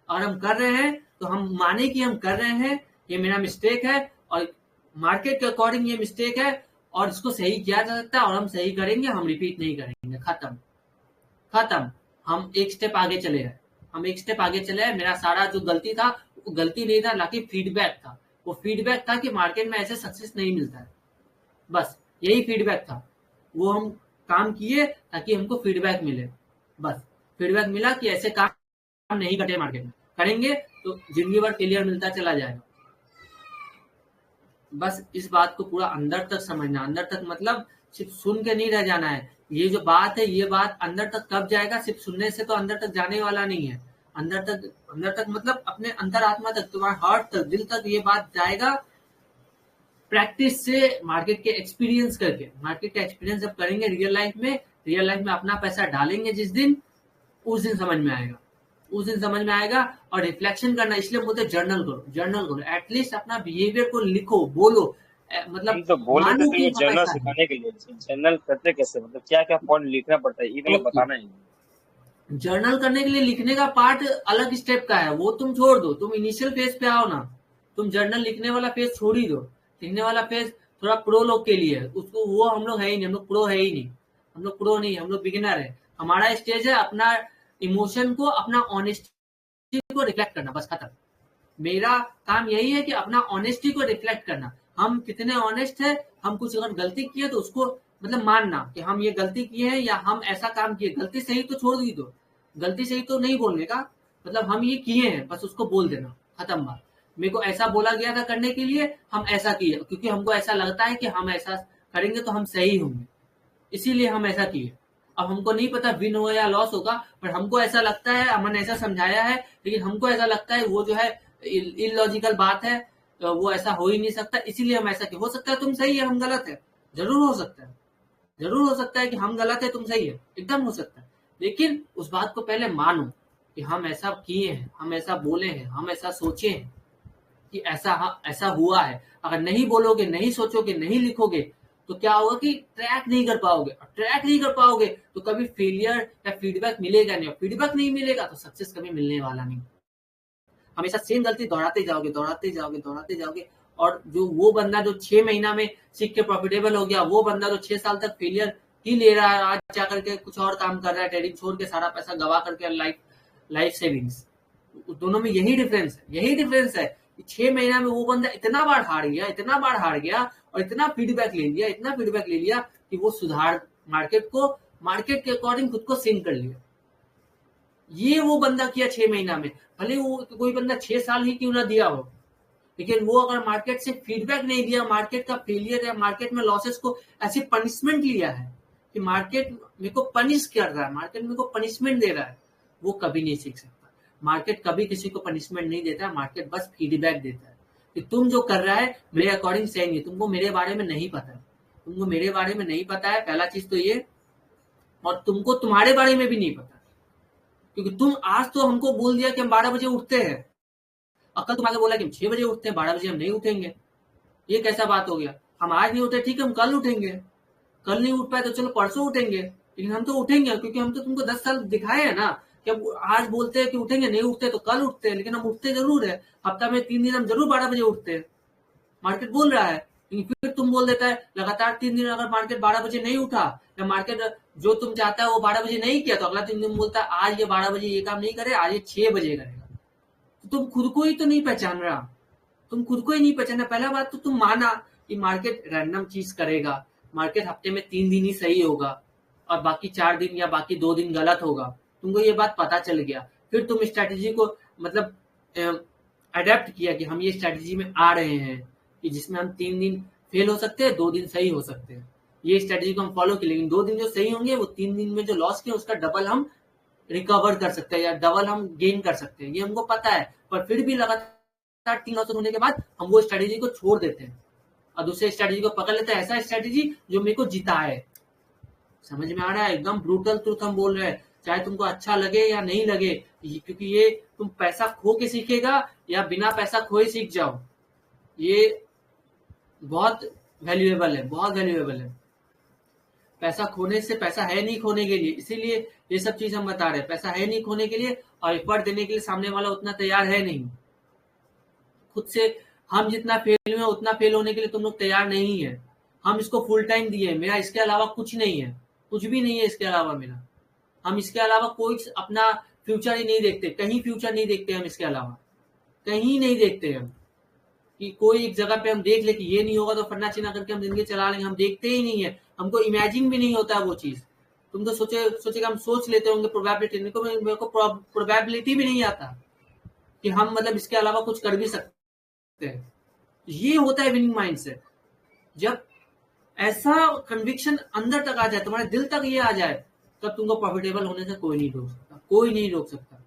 अगर हम कर रहे हैं तो हम माने कि हम कर रहे हैं, ये मेरा मिस्टेक है, और मार्केट के अकॉर्डिंग ये मिस्टेक है, और इसको सही किया जा सकता है, और हम सही करेंगे, हम रिपीट नहीं करेंगे। खत्म, खत्म। हम एक स्टेप आगे चले गए, हम एक स्टेप आगे चले गए। मेरा सारा जो गलती था वो गलती नहीं था, ना कि फीडबैक था। वो फीडबैक था कि मार्केट में ऐसे सक्सेस नहीं मिलता है, बस यही फीडबैक था। वो हम काम किए ताकि हमको फीडबैक मिले, बस फीडबैक मिला कि ऐसे काम नहीं करते मार्केट में, करेंगे तो जिंदगी भर फेलियर मिलता चला जाएगा। बस इस बात को पूरा अंदर तक समझना, अंदर तक मतलब सिर्फ सुन के नहीं रह जाना है। ये जो बात है, ये बात अंदर तक कब जाएगा? सिर्फ सुनने से तो अंदर तक जाने वाला नहीं है। अंदर तक मतलब अपने अंतरात्मा तक, तुम्हारे हार्ट तक, दिल तक ये बात जाएगा प्रैक्टिस से, मार्केट के एक्सपीरियंस करके। मार्केट का एक्सपीरियंस जब करेंगे रियल लाइफ में, रियल लाइफ में अपना पैसा डालेंगे जिस दिन, उस दिन समझ में आएगा, उस दिन समझ में आएगा। और रिफ्लेक्शन करना, इसलिए बोलते जर्नल करो, जर्नल करो, एटलीस्ट अपना बिहेवियर को लिखो, बोलो, हम मतलब तो बोल रहे थे मानो कि तुमको हाँ जर्नल ऐसा है। सिखाने के लिए। जर्नल करते कैसे, मतलब क्या क्या पॉइंट लिखना पड़ता है, ये मतलब ओके, बताना है। जर्नल करने के लिए लिखने का पार्ट अलग स्टेप का है, वो तुम छोड़ दो, तुम इनिशियल फेज पे आओ ना। तुम जर्नल लिखने वाला फेज छोड़ ही दो। लिखने वाला फेज थोड़ा प्रो लोग के लिए है, उसको वो हम लोग है ही नहीं, हम लोग प्रो है ही नहीं, हम लोग प्रो नहीं, हम लोग बिगिनर है। हमारा स्टेज है अपना इमोशन को, अपना ऑनेस्टी को रिफ्लेक्ट करना, बस खत्म। मेरा काम यही है कि अपना ऑनेस्टी को रिफ्लेक्ट करना, हम कितने ऑनेस्ट है, हम कुछ अगर गलती किए तो उसको मतलब मानना कि हम ये गलती किए हैं या हम ऐसा काम किए, गलती सही तो छोड़ दी, दो गलती सही तो नहीं बोलने का, मतलब हम ये किए हैं बस उसको बोल देना, खत्म बात। मेरे को ऐसा बोला गया था करने के लिए, हम ऐसा किए क्योंकि हमको ऐसा लगता है कि हम ऐसा करेंगे तो हम सही होंगे, इसीलिए हम ऐसा किए। अब हमको नहीं पता विन होगा या लॉस होगा, पर हमको ऐसा लगता है, अमन ऐसा समझाया है, लेकिन हमको ऐसा लगता है वो जो है इलॉजिकल बात है, तो वो ऐसा हो ही नहीं सकता, इसीलिए हम ऐसा किए। हो सकता है तुम सही है हम गलत है, जरूर हो सकता है, जरूर हो सकता है कि हम गलत है तुम सही है, एकदम हो सकता है, लेकिन उस बात को पहले मानो कि हम ऐसा किए हैं, हम ऐसा बोले हैं, हम ऐसा सोचे हैं कि ऐसा हुआ है। अगर नहीं बोलोगे, नहीं सोचोगे, नहीं लिखोगे तो क्या होगा कि ट्रैक नहीं कर पाओगे, और ट्रैक नहीं कर पाओगे तो कभी फेलियर या फीडबैक मिलेगा नहीं, और फीडबैक नहीं मिलेगा तो सक्सेस कभी मिलने वाला नहीं। हमेशा सेम गलती दोहराते जाओगे, दोहराते जाओगे, दोहराते जाओगे, और जो वो बंदा जो 6 महीना में सीख के प्रॉफिटेबल हो गया, वो बंदा जो 6 साल तक फेलियर ही ले रहा है, आज जाकर के कुछ और काम कर रहा है, ट्रेडिंग छोड़ के सारा पैसा गवा करके लाइफ लाइफ सेविंग्स, दोनों में यही डिफरेंस है, यही डिफरेंस है कि 6 महीना में वो बंदा इतना बार हार गया, इतना बार हार गया, और इतना फीडबैक ले लिया, इतना फीडबैक ले लिया कि वो सुधार मार्केट के अकॉर्डिंग खुद को सिंक कर लिया। ये वो बंदा किया 6 महीना में, भले वो कोई बंदा 6 साल ही क्यों ना दिया हो, लेकिन वो अगर मार्केट से फीडबैक नहीं दिया, मार्केट का फेलियर या मार्केट में लॉसेस को ऐसी पनिशमेंट लिया है कि मार्केट मेरे को पनिश कर रहा है, मार्केट मेरे को पनिशमेंट दे रहा है, वो कभी नहीं सीख सकता। मार्केट कभी किसी को पनिशमेंट नहीं देता है, मार्केट बस फीडबैक देता है कि तुम जो कर रहा है मेरे अकॉर्डिंग सही नहीं, तुमको मेरे बारे में नहीं पता है, तुमको मेरे बारे में नहीं पता है, पहला चीज तो ये, और तुमको तुम्हारे बारे में भी नहीं पता, क्योंकि तुम आज तो हमको बोल दिया कि हम 12 बजे उठते हैं, और कल तुम आगे बोला कि हम 6 बजे उठते हैं, 12 बजे हम नहीं उठेंगे, ये कैसा बात हो गया। हम आज नहीं उठे, ठीक है हम कल उठेंगे, कल नहीं उठ पाए तो चलो परसों उठेंगे, लेकिन हम तो उठेंगे, क्योंकि हम तो तुमको 10 साल दिखाए है ना कि अब आज बोलते हैं कि उठेंगे, नहीं उठते तो कल उठते हैं, लेकिन हम उठते जरूर है, हफ्ता में 3 दिन हम जरूर 12 बजे उठते हैं। मार्केट बोल रहा है, लेकिन फिर तुम बोल देता है लगातार 3 दिन अगर मार्केट 12 बजे नहीं उठा, या मार्केट जो तुम चाहता है वो 12 बजे नहीं किया, तो अगला 3 दिन बोलता है आज ये 12 बजे ये काम नहीं करे, आज ये 6 बजे करेगा। तो तुम खुद को ही तो नहीं पहचान रहा, तुम खुद को ही नहीं पहचाना। पहला बात तो तुम माना कि मार्केट रैंडम चीज करेगा, मार्केट हफ्ते में 3 दिन ही सही होगा और बाकी 4 दिन या बाकी 2 दिन गलत होगा, तुमको ये बात पता चल गया, फिर तुम स्ट्रैटेजी को मतलब अडेप्ट किया कि हम ये स्ट्रैटेजी में आ रहे हैं कि जिसमें हम 3 दिन फेल हो सकते हैं, 2 दिन सही हो सकते हैं, ये स्ट्रैटेजी को हम फॉलो किए, लेकिन 2 दिन जो सही होंगे वो 3 दिन में जो लॉस किया उसका डबल हम रिकवर कर सकते हैं या डबल हम गेन कर सकते हैं, ये हमको पता है, पर फिर भी लगातार 3 लॉस होने के बाद हम वो स्ट्रैटेजी को छोड़ देते हैं और दूसरे स्ट्रैटेजी को पकड़ लेते हैं, ऐसा स्ट्रैटेजी जो मेरे को जिताए। समझ में आ रहा है? एकदम ब्रूटल ट्रूथ हम बोल रहे हैं, चाहे तुमको अच्छा लगे या नहीं लगे, क्योंकि ये तुम पैसा खो के सीखेगा या बिना पैसा खोए सीख जाओ, ये बहुत वैल्यूएबल है, बहुत वैल्यूएबल है। पैसा खोने से, पैसा है नहीं खोने के लिए, इसीलिए ये सब चीज हम बता रहे हैं, पैसा है नहीं खोने के लिए और एफर्ट देने के लिए सामने वाला उतना तैयार है नहीं। खुद से हम जितना फेल हुए उतना फेल होने के लिए तुम लोग तैयार नहीं है। हम इसको फुल टाइम दिए, मेरा इसके अलावा कुछ नहीं है, कुछ भी नहीं है इसके अलावा मेरा, हम इसके अलावा कोई अपना फ्यूचर ही नहीं देखते, कहीं फ्यूचर नहीं देखते हम इसके अलावा, कहीं नहीं देखते हम कि कोई एक जगह पे हम देख ले कि ये नहीं होगा तो फन्ना चिन्ना करके हम जिंदगी चला लेंगे, हम देखते ही नहीं है, हमको इमेजिन भी नहीं होता है वो चीज। तुम तो सोचेगा हम सोच लेते होंगे प्रोबेबिलिटी, मेरे को प्रोबेबिलिटी भी नहीं आता कि हम मतलब इसके अलावा कुछ कर भी सकते हैं। ये होता है विनिंग माइंडसेट, जब ऐसा कन्विक्शन अंदर तक आ जाए, तुम्हारे दिल तक ये आ जाए, तब तुमको प्रॉफिटेबल होने से कोई नहीं रोक सकता, कोई नहीं रोक सकता।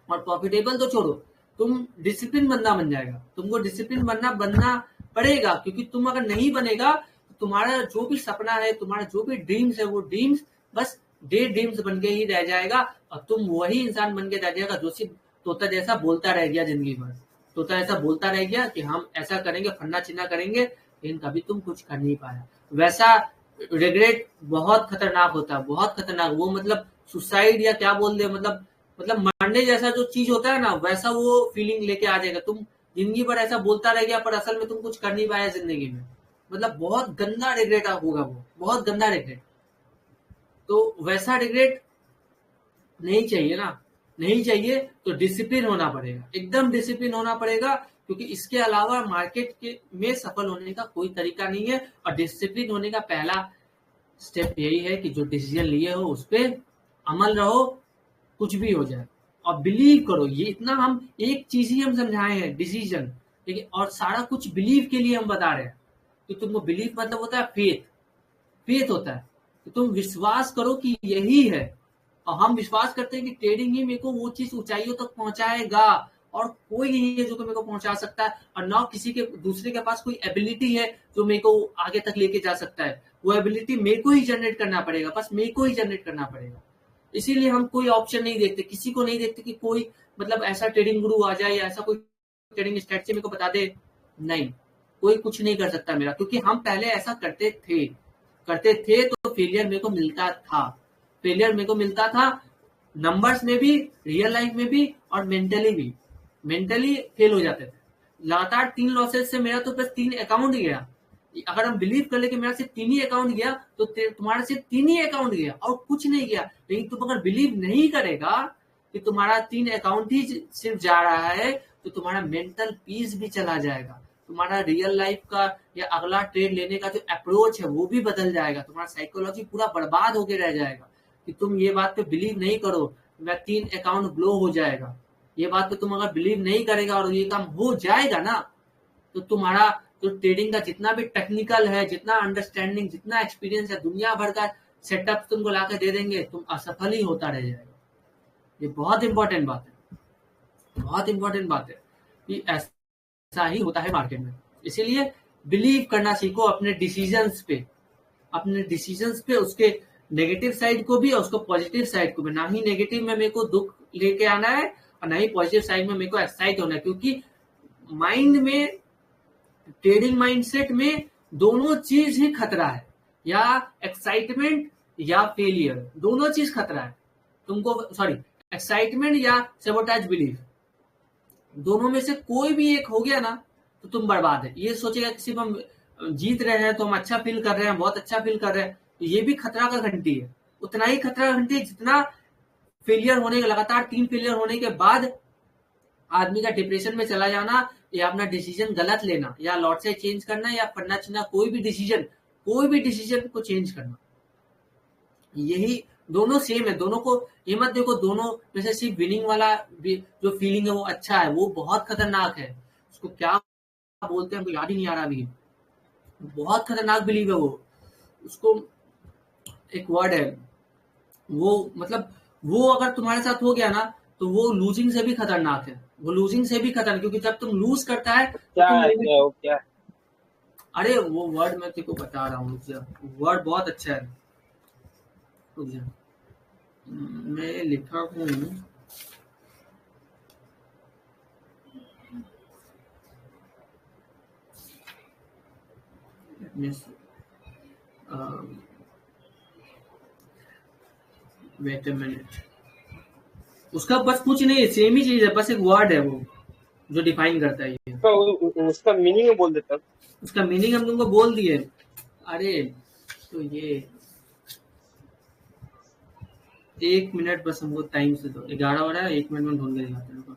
और प्रॉफिटेबल तो छोड़ो, तुम डिसिप्लिन बंदा बन जाएगा, तुमको डिसिप्लिन बनना पड़ेगा, क्योंकि तुम अगर नहीं बनेगा तो तुम्हारा जो भी सपना है, तुम्हारा जो भी ड्रीम्स है, वो ड्रीम्स बस डे ड्रीम्स बन के ही रह जाएगा, और तुम वही इंसान बन के रह जाएगा जो सिर्फ तोता जैसा बोलता रह गया जिंदगी भर, तोता ऐसा बोलता रह गया कि हम ऐसा करेंगे, फन्ना चिन्ना करेंगे, लेकिन कभी तुम कुछ कर नहीं पाया। वैसा रिग्रेट बहुत खतरनाक होता है, बहुत खतरनाक, वो मतलब सुसाइड या क्या बोल दे, मतलब मरने जैसा जो चीज होता है ना, वैसा वो फीलिंग लेके आ जाएगा। तुम जिंदगी भर ऐसा बोलता रह गया पर असल में तुम कुछ कर नहीं पाया जिंदगी में, मतलब बहुत गंदा रिग्रेट होगा वो, बहुत गंदा रिग्रेट। तो वैसा रिग्रेट नहीं चाहिए ना, नहीं चाहिए तो डिसिप्लिन होना पड़ेगा, एकदम डिसिप्लिन होना पड़ेगा, क्योंकि इसके अलावा मार्केट के में सफल होने का कोई तरीका नहीं है। और डिसिप्लिन होने का पहला स्टेप यही है कि जो डिसीजन लिए हो उस पर अमल रहो, कुछ भी हो जाए, और बिलीव करो। ये इतना हम एक चीज ही हम समझाए हैं, डिसीजन, ठीक है, और सारा कुछ बिलीव के लिए हम बता रहे हैं। तो तुमको बिलीव मतलब होता है फेथ, फेथ होता है, तो तुम विश्वास करो कि यही है। और हम विश्वास करते हैं कि ट्रेडिंग ही मेरे को वो चीज ऊंचाइयों तक पहुंचाएगा, और कोई नहीं है जो मेरे को पहुंचा सकता है, और ना किसी के दूसरे के पास कोई एबिलिटी है जो मेरे को आगे तक लेके जा सकता है। वो एबिलिटी मेरे को ही जनरेट करना पड़ेगा, बस मेरे को ही जनरेट करना पड़ेगा। इसीलिए हम कोई ऑप्शन नहीं देखते, किसी को नहीं देखते कि कोई मतलब ऐसा ट्रेडिंग गुरु आ जाए या ऐसा कोई ट्रेडिंग स्ट्रेटजी मेरे को बता दे। नहीं, कोई कुछ नहीं कर सकता मेरा, क्योंकि हम पहले ऐसा करते थे तो फेलियर मेरे को मिलता था। फेलियर मेरे को मिलता था नंबर्स में भी, रियल लाइफ में भी, और मेंटली भी। मेंटली फेल हो जाते थे। लगातार 3 लॉसेस से मेरा तो बस 3 अकाउंट गया। अगर हम बिलीव कर ले कि मेरा सिर्फ 3 ही अकाउंट गया, तो तुम्हारा सिर्फ 3 ही अकाउंट गया और कुछ नहीं गया। लेकिन तुम अगर बिलीव नहीं करेगा कि तुम्हारा 3 अकाउंट ही सिर्फ जा रहा है, तो तुम्हारा मेंटल पीस भी चला जाएगा, तुम्हारा रियल लाइफ का या अगला ट्रेड लेने का जो अप्रोच है वो भी बदल जाएगा, तुम्हारा साइकोलॉजी पूरा बर्बाद होके रह जाएगा। कि तुम ये बात पे बिलीव नहीं करो, मेरा 3 अकाउंट ब्लो हो जाएगा, ये बात पे तुम अगर बिलीव नहीं करेगा और ये काम हो जाएगा ना, तो तुम्हारा जो ट्रेडिंग का जितना भी टेक्निकल है, जितना अंडरस्टैंडिंग, जितना एक्सपीरियंस है, दुनिया भर का सेटअप तुमको लाकर दे देंगे, तुम असफल ही होता रह जाएगा। ये बहुत इंपॉर्टेंट बात है, बहुत इंपॉर्टेंट बात है कि ऐसा ही होता है मार्केट में। इसीलिए बिलीव करना सीखो अपने डिसीजंस पे, अपने डिसीजंस पे, उसके नेगेटिव साइड को भी और उसको पॉजिटिव साइड को भी। ना ही नेगेटिव में मेरे को दुख लेके आना है और ना ही पॉजिटिव साइड में मेरे को एक्साइट होना है, क्योंकि माइंड में, ट्रेडिंग माइंडसेट में दोनों चीज ही खतरा है, या एक्साइटमेंट या फेलियर, दोनों चीज खतरा है तुमको। सॉरी, एक्साइटमेंट या सेबोटाज बिलीफ, दोनों में से कोई भी एक हो गया ना तो तुम बर्बाद है। ये सोचेगा कि सिर्फ हम जीत रहे हैं तो हम अच्छा फील कर रहे हैं, बहुत अच्छा फील कर रहे हैं, तो ये भी खतरा का घंटी है। उतना ही खतरा का घंटी है जितना फेलियर होने के, लगातार 3 फेलियर होने के बाद आदमी का डिप्रेशन में चला जाना, या अपना डिसीजन गलत लेना, या लॉट से चेंज करना, या पढ़ना चुना, कोई भी डिसीजन को चेंज करना। यही दोनों सेम है। दोनों को ये मत देखो दोनों में से सिर्फ विनिंग वाला जो फीलिंग है वो अच्छा है, वो बहुत खतरनाक है। उसको क्या बोलते हैं, हमको याद ही नहीं आ रहा अभी। बहुत खतरनाक बिलीव है वो। उसको एक वर्ड है वो, मतलब वो अगर तुम्हारे साथ हो गया ना तो वो लूजिंग से भी खतरनाक है। वो लूजिंग से भी खतरनाक, क्योंकि जब तुम लूज करता है क्या तो है, तुम, क्या है, वो क्या है? अरे वो वर्ड मैं तेको बता रहा हूँ, वर्ड बहुत अच्छा है। मैं लिखा हूँ, वेट अ मिनट। उसका बस कुछ नहीं है, सेम ही चीज है, बस एक वर्ड है वो जो डिफाइन करता है ये। उसका मीनिंग बोल देता। उसका मीनिंग हम तुमको बोल दिए। अरे तो ये 1 मिनट बस हमको टाइम से दो, 11 हो रहा है, 1 मिनट में ढूंढ के दिखाते हैं।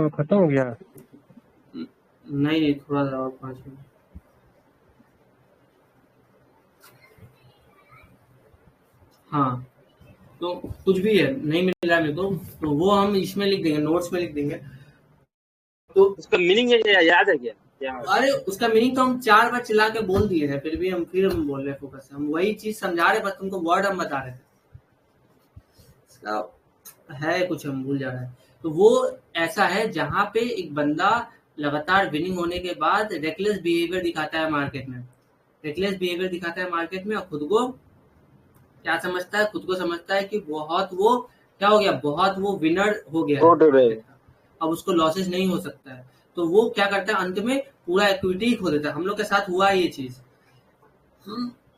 खत्म हो गया? नहीं, थोड़ा सा और 5 मिनट। हाँ, तो कुछ भी है नहीं मिल रहा है मेरे को, तो वो हम इसमें लिख देंगे, नोट्स में लिख देंगे। तो उसका मीनिंग याद है क्या? अरे उसका मीनिंग तो हम 4 बार चिल्ला के बोल दिए हैं, फिर हम बोल रहे हैं फोकस से। हम वही चीज समझा रहे, बस तुमको वर्ड हम बता रहे थे। इसका है कुछ, हम भूल जा रहे हैं। तो वो ऐसा है जहाँ पे एक बंदा लगातार विनिंग होने के बाद रेकलेस बिहेवियर दिखाता है मार्केट में, रेकलेस बिहेवियर दिखाता है मार्केट में, और खुद को क्या समझता है, खुद को समझता है कि बहुत वो क्या हो गया, बहुत वो विनर हो गया है प्रो ट्रेडर। मार्केट का, अब उसको लॉसेस नहीं हो सकता है। तो वो क्या करता है, अंत में पूरा इक्विटी खो देता है। हम लोग के साथ हुआ है ये चीज।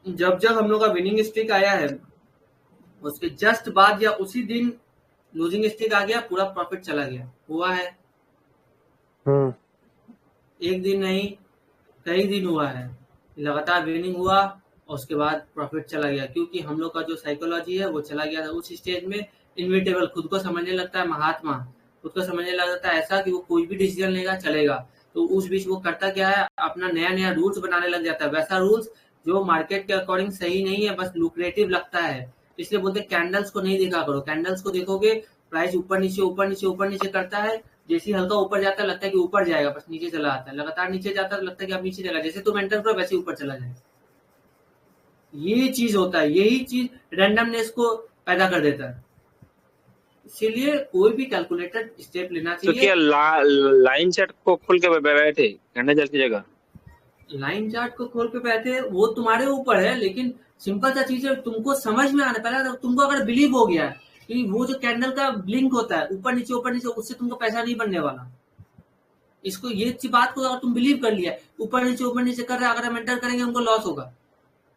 जब जब हम लोग का विनिंग स्ट्रिक आया है, उसके जस्ट बाद या उसी दिन लूजिंग स्ट्रिक आ गया, पूरा प्रॉफिट चला गया। हुआ है, एक दिन नहीं कई दिन हुआ है, लगातार विनिंग हुआ और उसके बाद प्रॉफिट चला गया, क्योंकि हम लोग का जो साइकोलॉजी है वो चला गया था उस स्टेज में। इनविटेबल, खुद को समझने लगता है महात्मा, खुद को समझने लगता है ऐसा कि वो कोई भी डिसीजन लेगा चलेगा। तो उस बीच वो करता क्या है, अपना नया नया रूल्स बनाने लग जाता है, वैसा रूल्स जो मार्केट के अकॉर्डिंग सही नहीं है, बस लुक्रेटिव लगता है। इसलिए बोलते कैंडल्स को नहीं देखा करो, कैंडल्स को देखोगे प्राइस ऊपर नीचे ऊपर नीचे ऊपर नीचे करता है, जैसे हल्का ऊपर जाता है लगता है कि ऊपर जाएगा, बस नीचे चला आता है, लगातार नीचे जाता है लगता है कि अब नीचे जाएगा, जैसे तुम एंटर करो वैसे ऊपर चला जाए। ये चीज होता है, यही चीज रैंडमनेस को पैदा कर देता है। इसीलिए कोई भी कैलकुलेटेड स्टेप लेना तो चाहिए। क्या लाइन चार्ट को खोल के बैठे कैंडल चार्ट की जगह? लाइन चार्ट को खोल के बैठे वो तुम्हारे ऊपर है, लेकिन सिंपल सा चीज है, तुमको समझ में आना पहले, तुमको अगर बिलीव हो गया है कि वो जो कैंडल का ब्लिंक होता है ऊपर नीचे, उससे तुमको पैसा नहीं बनने वाला। इसको ये बात को अगर तुम बिलीव कर लिया, ऊपर नीचे कर रहा है, अगर हम एंटर करेंगे हमको लॉस होगा,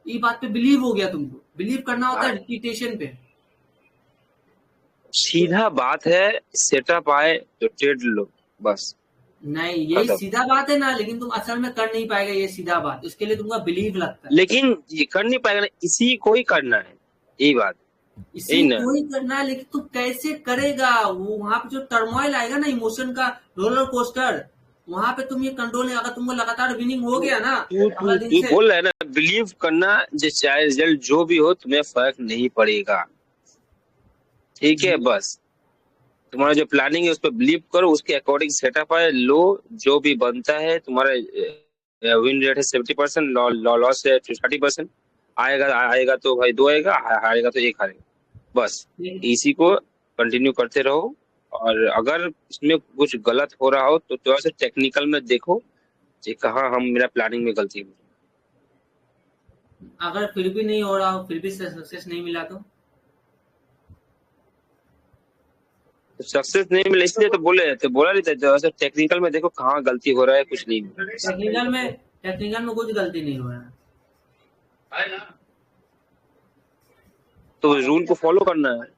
ये बात पे बिलीव हो गया। तुमको बिलीव करना होता है रिपीटेशन पे। सीधा बात है, सेटअप आए तो ट्रेड लो, बस नहीं, यही खत्म। सीधा बात है ना, लेकिन तुम असल में कर नहीं पाएगा ये सीधा बात, इसके लिए तुमको बिलीव लगता है। लेकिन ये कर नहीं पाएगा ना, इसी को ही करना है, यही बात, इसी यही ना। को ही करना है, लेकिन तू कैसे करेगा, वो वहां पे जो टर्मोइल आएगा ना, इमोशन का रोलर कोस्टर, वहां पे तुम ये कंट्रोल नहीं, अगर तुमको लगातार विनिंग हो गया ना तू अगला तू दिन तू से। बोल रहा है ना, बिलीव करना, जो चाहे रिजल्ट जो भी हो तुम्हें फर्क नहीं पड़ेगा, ठीक है? बस तुम्हारा जो प्लानिंग है उस पर बिलीव करो, उसके अकॉर्डिंग सेटअप है, लो जो भी बनता है। तुम्हारा विन रेट है 70%, लॉस है 30%। आएगा आएगा तो भाई दो आएगा, हारेगा तो एक हारेगा, बस इसी को कंटिन्यू करते रहो। और अगर इसमें कुछ गलत हो रहा हो तो थोड़ा सा टेक्निकल में देखो कि कहाँ हम मेरा प्लानिंग में गलती हुई। अगर फिर भी नहीं हो रहा हो, फिर भी सक्सेस नहीं मिला तो सक्सेस नहीं मिला इसलिए तो बोला नहीं था, तो टेक्निकल में देखो कहाँ गलती हो रहा है, कुछ नहीं। टेक्निकल में कुछ गलती नहीं हो रहा है। तो रूल को फॉलो करना है।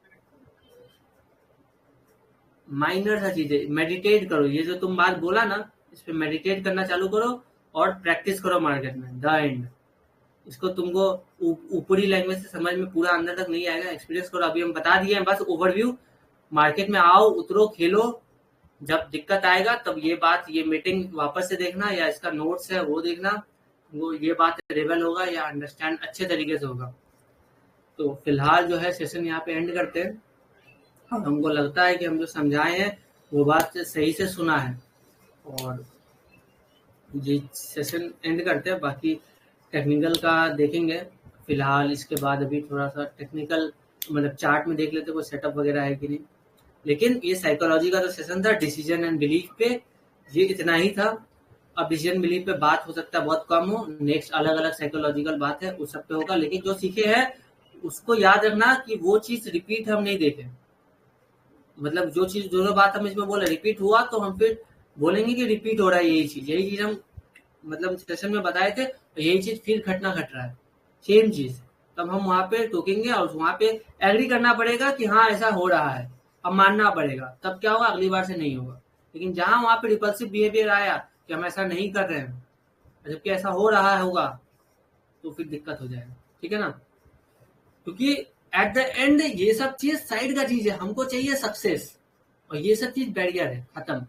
माइनर सा चीज है, मेडिटेट करो, ये जो तुम बात बोला ना, इस पे मेडिटेट करना चालू करो और प्रैक्टिस करो मार्केट में द एंड। इसको तुमको ऊपरी लैंग्वेज से समझ में पूरा अंदर तक नहीं आएगा, एक्सपीरियंस करो। अभी हम बता दिए हैं बस ओवरव्यू। मार्केट में आओ, उतरो, खेलो, जब दिक्कत आएगा तब ये बात, ये मीटिंग वापस से देखना, या इसका नोट्स है वो देखना, वो ये बात रिवेल होगा या अंडरस्टैंड अच्छे तरीके से होगा। तो फिलहाल जो है सेशन यहाँ पे एंड करते हैं। हमको लगता है कि हम जो समझाए हैं वो बात सही से सुना है, और जी सेशन एंड करते हैं। बाकी टेक्निकल का देखेंगे फिलहाल, इसके बाद अभी थोड़ा सा टेक्निकल मतलब चार्ट में देख लेते कोई सेटअप वगैरह है कि नहीं। लेकिन ये साइकोलॉजी का जो सेशन था डिसीजन एंड बिलीफ पे, ये इतना ही था। अब डिसीजन बिलीफ पे बात हो सकता है बहुत कम हो, नेक्स्ट अलग अलग साइकोलॉजिकल बात है उस सब पे होगा। लेकिन जो सीखे हैं उसको याद रखना कि वो चीज रिपीट हम नहीं देते। मतलब जो चीज, जो बात हम इसमें बोले रिपीट हुआ तो हम फिर बोलेंगे कि रिपीट हो रहा है, यही चीज हम मतलब सेशन में बताए थे, तो यही चीज फिर घटना घट रहा है, सेम चीज। तब हम वहां पे टोकेंगे और वहां पे एग्री करना पड़ेगा कि हाँ ऐसा हो रहा है, अब मानना पड़ेगा, तब क्या होगा, अगली बार से नहीं होगा। लेकिन जहां वहां पे रिपल्सिव बिहेवियर आया कि हम ऐसा नहीं कर रहे हैं, जबकि ऐसा हो रहा होगा, तो फिर दिक्कत हो जाएगा। ठीक है ना, क्योंकि एट द एंड ये सब चीज साइड का चीज है, हमको चाहिए सक्सेस, और ये सब चीज बैरियर है, खत्म।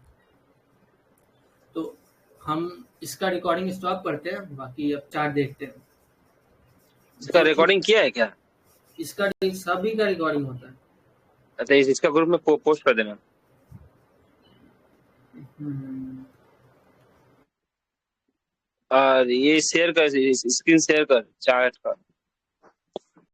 तो हम इसका रिकॉर्डिंग स्टॉप करते हैं, बाकी अब चार्ट देखते हैं। इसका रिकॉर्डिंग किया है क्या? इसका सभी का रिकॉर्डिंग होता है। अच्छा, इसका ग्रुप में पोस्ट कर देना। और ये शेयर कर, स्क्रीन शेयर कर चार्ट का।